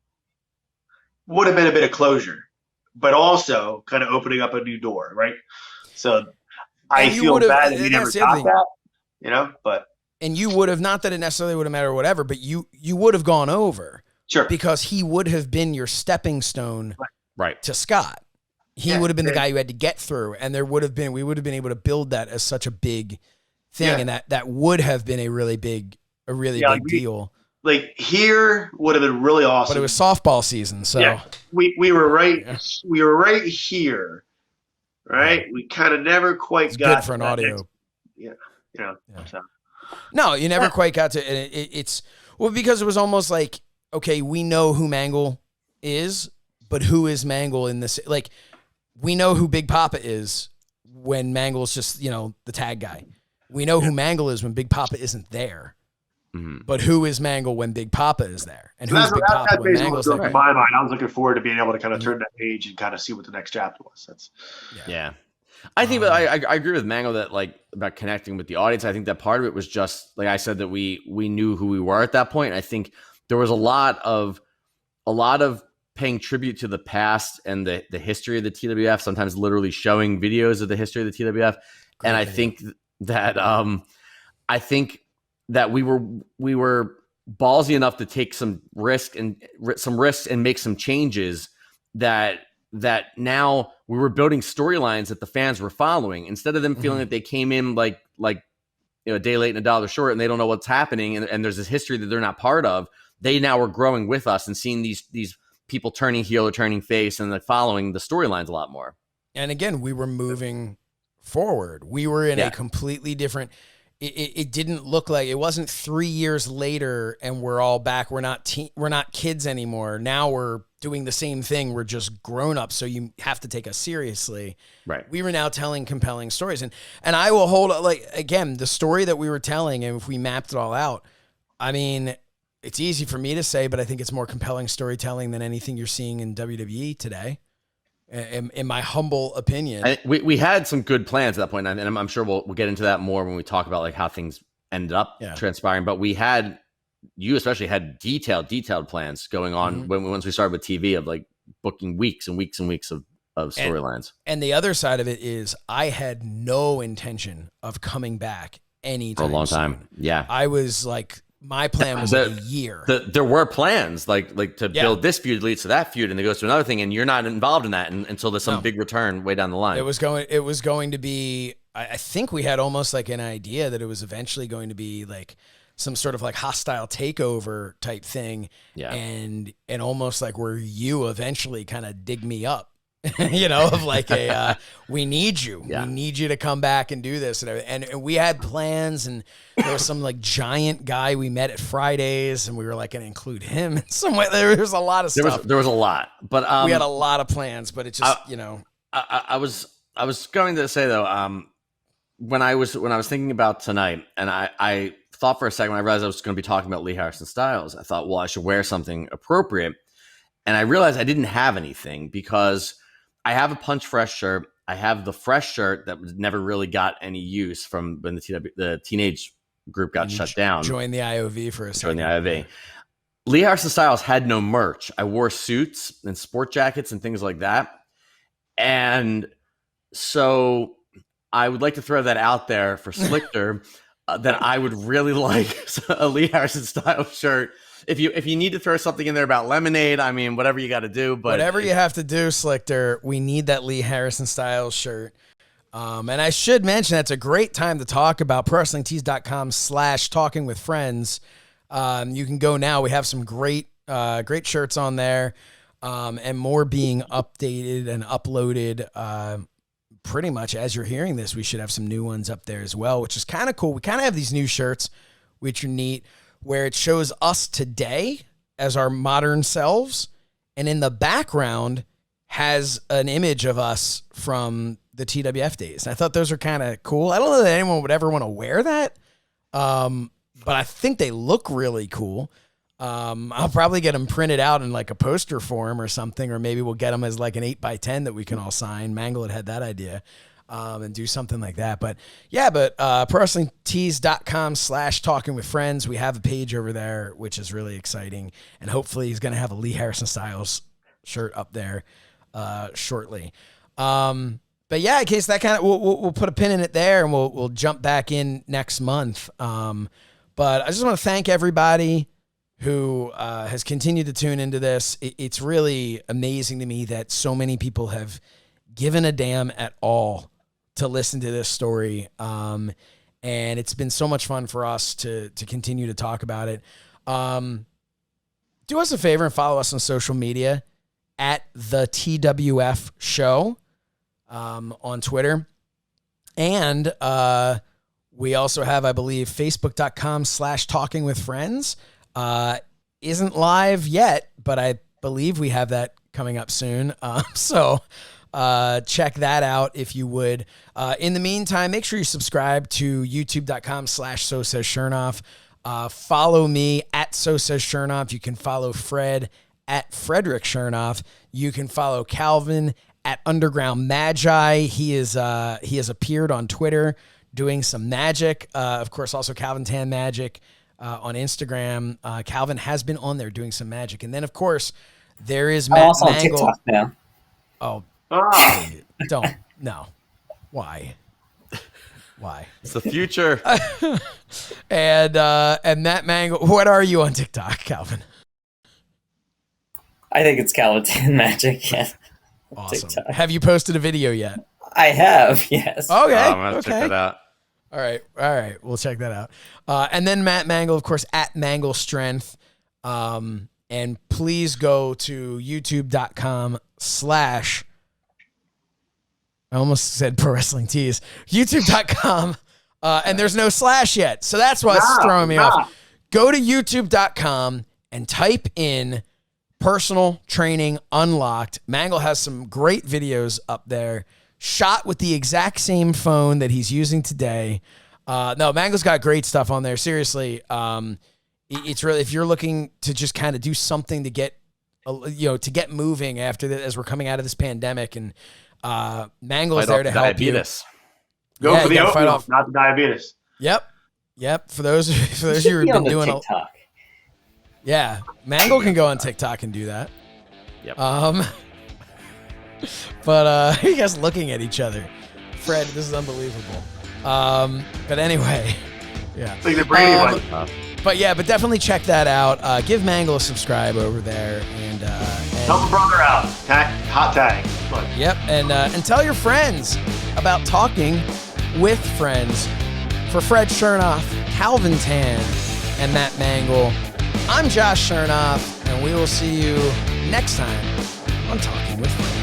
would have been a bit of closure, but also kind of opening up a new door, right? So I feel bad that we never got that, but. And you would have, not that it necessarily would have mattered or whatever, but you would have gone over. Sure. Because he would have been your stepping stone to Scott. He would have been the guy you had to get through, and we would have been able to build that as such a big thing, and that would have been a really big deal. like here would have been really awesome. But it was softball season, so yeah, we were right here, right? We kind of never quite it's got good for an that audio. So. No, you never quite got to it's well because it was almost like, okay, we know who Mangol is, but who is Mangol in this? Like, we know who Big Papa is when Mangol's just, the tag guy. We know who Mangol is when Big Papa isn't there. But who is Mangol when Big Papa is there? And who's Big Papa when Mangol's there? In my mind, I was looking forward to being able to kind of turn that page and kind of see what the next chapter was. That's I think, but I agree with Mangol that about connecting with the audience. I think that part of it was just like I said that we knew who we were at that point. I think there was a lot of paying tribute to the past and the history of the TWF. Sometimes literally showing videos of the history of the TWF, and I think that we were ballsy enough to take some risks and make some changes that now we were building storylines that the fans were following instead of them feeling that they came in like a day late and a dollar short and they don't know what's happening and there's this history that they're not part of. They now were growing with us and seeing these people turning heel or turning face and following the storylines a lot more. And again, we were moving forward. We were in a completely different. It didn't look like it wasn't 3 years later and we're all back. We're not kids anymore. Now we're doing the same thing. We're just grown up. So you have to take us seriously. Right. We were now telling compelling stories and I will hold again, the story that we were telling. And if we mapped it all out, I mean, it's easy for me to say, but I think it's more compelling storytelling than anything you're seeing in WWE today. In my humble opinion, we had some good plans at that point, and I'm sure we'll get into that more when we talk about how things ended up transpiring. But you especially had detailed plans going on once we started with TV of booking weeks and weeks and weeks of storylines. And the other side of it is I had no intention of coming back anytime for a long soon. time. Yeah, I was my plan was a year. There were plans to build this feud leads to that feud and it goes to another thing and you're not involved in that until there's some big return way down the line. It was going to be, I think we had almost an idea that it was eventually going to be some sort of hostile takeover type thing. Yeah. And almost where you eventually kind of dig me up. Of we need you. Yeah. We need you to come back and do this. And we had plans, and there was some giant guy we met at Fridays, and we were going to include him in some way. There was a lot of stuff. There was a lot, but we had a lot of plans, but it just, I was going to say though, when I was thinking about tonight, and I thought for a second when I realized I was going to be talking about Lee Harrison Styles, I thought, well, I should wear something appropriate, and I realized I didn't have anything because I have a Punch Fresh shirt. I have the Fresh shirt that never really got any use from when the teenage group got shut down. Join the IOV for a second. Join the IOV. Lee Harrison Styles had no merch. I wore suits and sport jackets and things like that. And so I would like to throw that out there for Slichter that I would really like a Lee Harrison Styles shirt. If you need to throw something in there about lemonade, I mean, whatever you got to do. But whatever you have to do, Slichter, we need that Lee Harrison Styles shirt. And I should mention that's a great time to talk about ProWrestlingTees.com/talking with friends. You can go now. We have some great shirts on there, and more being updated and uploaded. Pretty much as you're hearing this, we should have some new ones up there as well, which is kind of cool. We kind of have these new shirts, which are neat, where it shows us today as our modern selves, and in the background has an image of us from the TWF days. And I thought those are kind of cool. I don't know that anyone would ever want to wear that, but I think they look really cool. I'll probably get them printed out in a poster form or something, or maybe we'll get them as an 8x10 that we can all sign. Mangol had that idea. And do something like that. But ProWrestlingTees.com/talking with friends. We have a page over there, which is really exciting. And hopefully he's going to have a Lee Harrison Styles shirt up there shortly. But yeah, in case that kind of, we'll put a pin in it there and we'll jump back in next month. But I just want to thank everybody who has continued to tune into this. It's really amazing to me that so many people have given a damn at all to listen to this story. And it's been so much fun for us to continue to talk about it. Do us a favor and follow us on social media at the TWF Show on Twitter. And we also have, I believe, facebook.com/talkingwithfriends. Isn't live yet, but I believe we have that coming up soon. So check that out if you would. In the meantime, make sure you subscribe to youtube.com/So Says Shernoff. Follow me at So Says Shernoff. You can follow Fred at Frederick Shernoff. You can follow Calvin at Underground Magi. He has appeared on Twitter doing some magic. Of course, also Calvin Tan Magic on Instagram. Calvin has been on there doing some magic. And then, of course, there is Matt also Mangol. on TikTok now. Oh, don't. No. Why? Why? It's the future. And Matt Mangol. What are you on TikTok, Calvin? I think it's Calvin Magic. Yeah. Awesome. TikTok. Have you posted a video yet? I have. Yes. Okay. I'm gonna check that out. All right. We'll check that out. And then Matt Mangol, of course, at Mangol Strength. And please go to youtube.com/ I almost said Pro Wrestling Tees. YouTube.com. And there's no slash yet. So that's what's throwing me off. Go to youtube.com and type in Personal Training Unlocked. Mangol has some great videos up there, shot with the exact same phone that he's using today. No, Mangol's got great stuff on there. Seriously, it's really, if you're looking to just kind of do something to get, to get moving after as we're coming out of this pandemic, and Mangol's there to help diabetes. Go Yeah, for you the gotta fight oatmeal, off- not the diabetes. Yep. For those of you who've been doing TikTok. yeah, Mangol can go on TikTok and do that. Yep. But you guys looking at each other. Fred, this is unbelievable. But anyway, yeah. It's like the Brady one. But definitely check that out. Give Mangol a subscribe over there, and Help a brother out. Hot tag. Look. yep, and tell your friends about talking with friends. For Fred Shernoff, Calvin Tan, and Matt Mangol, I'm Josh Shernoff, and we will see you next time on Talking with Friends.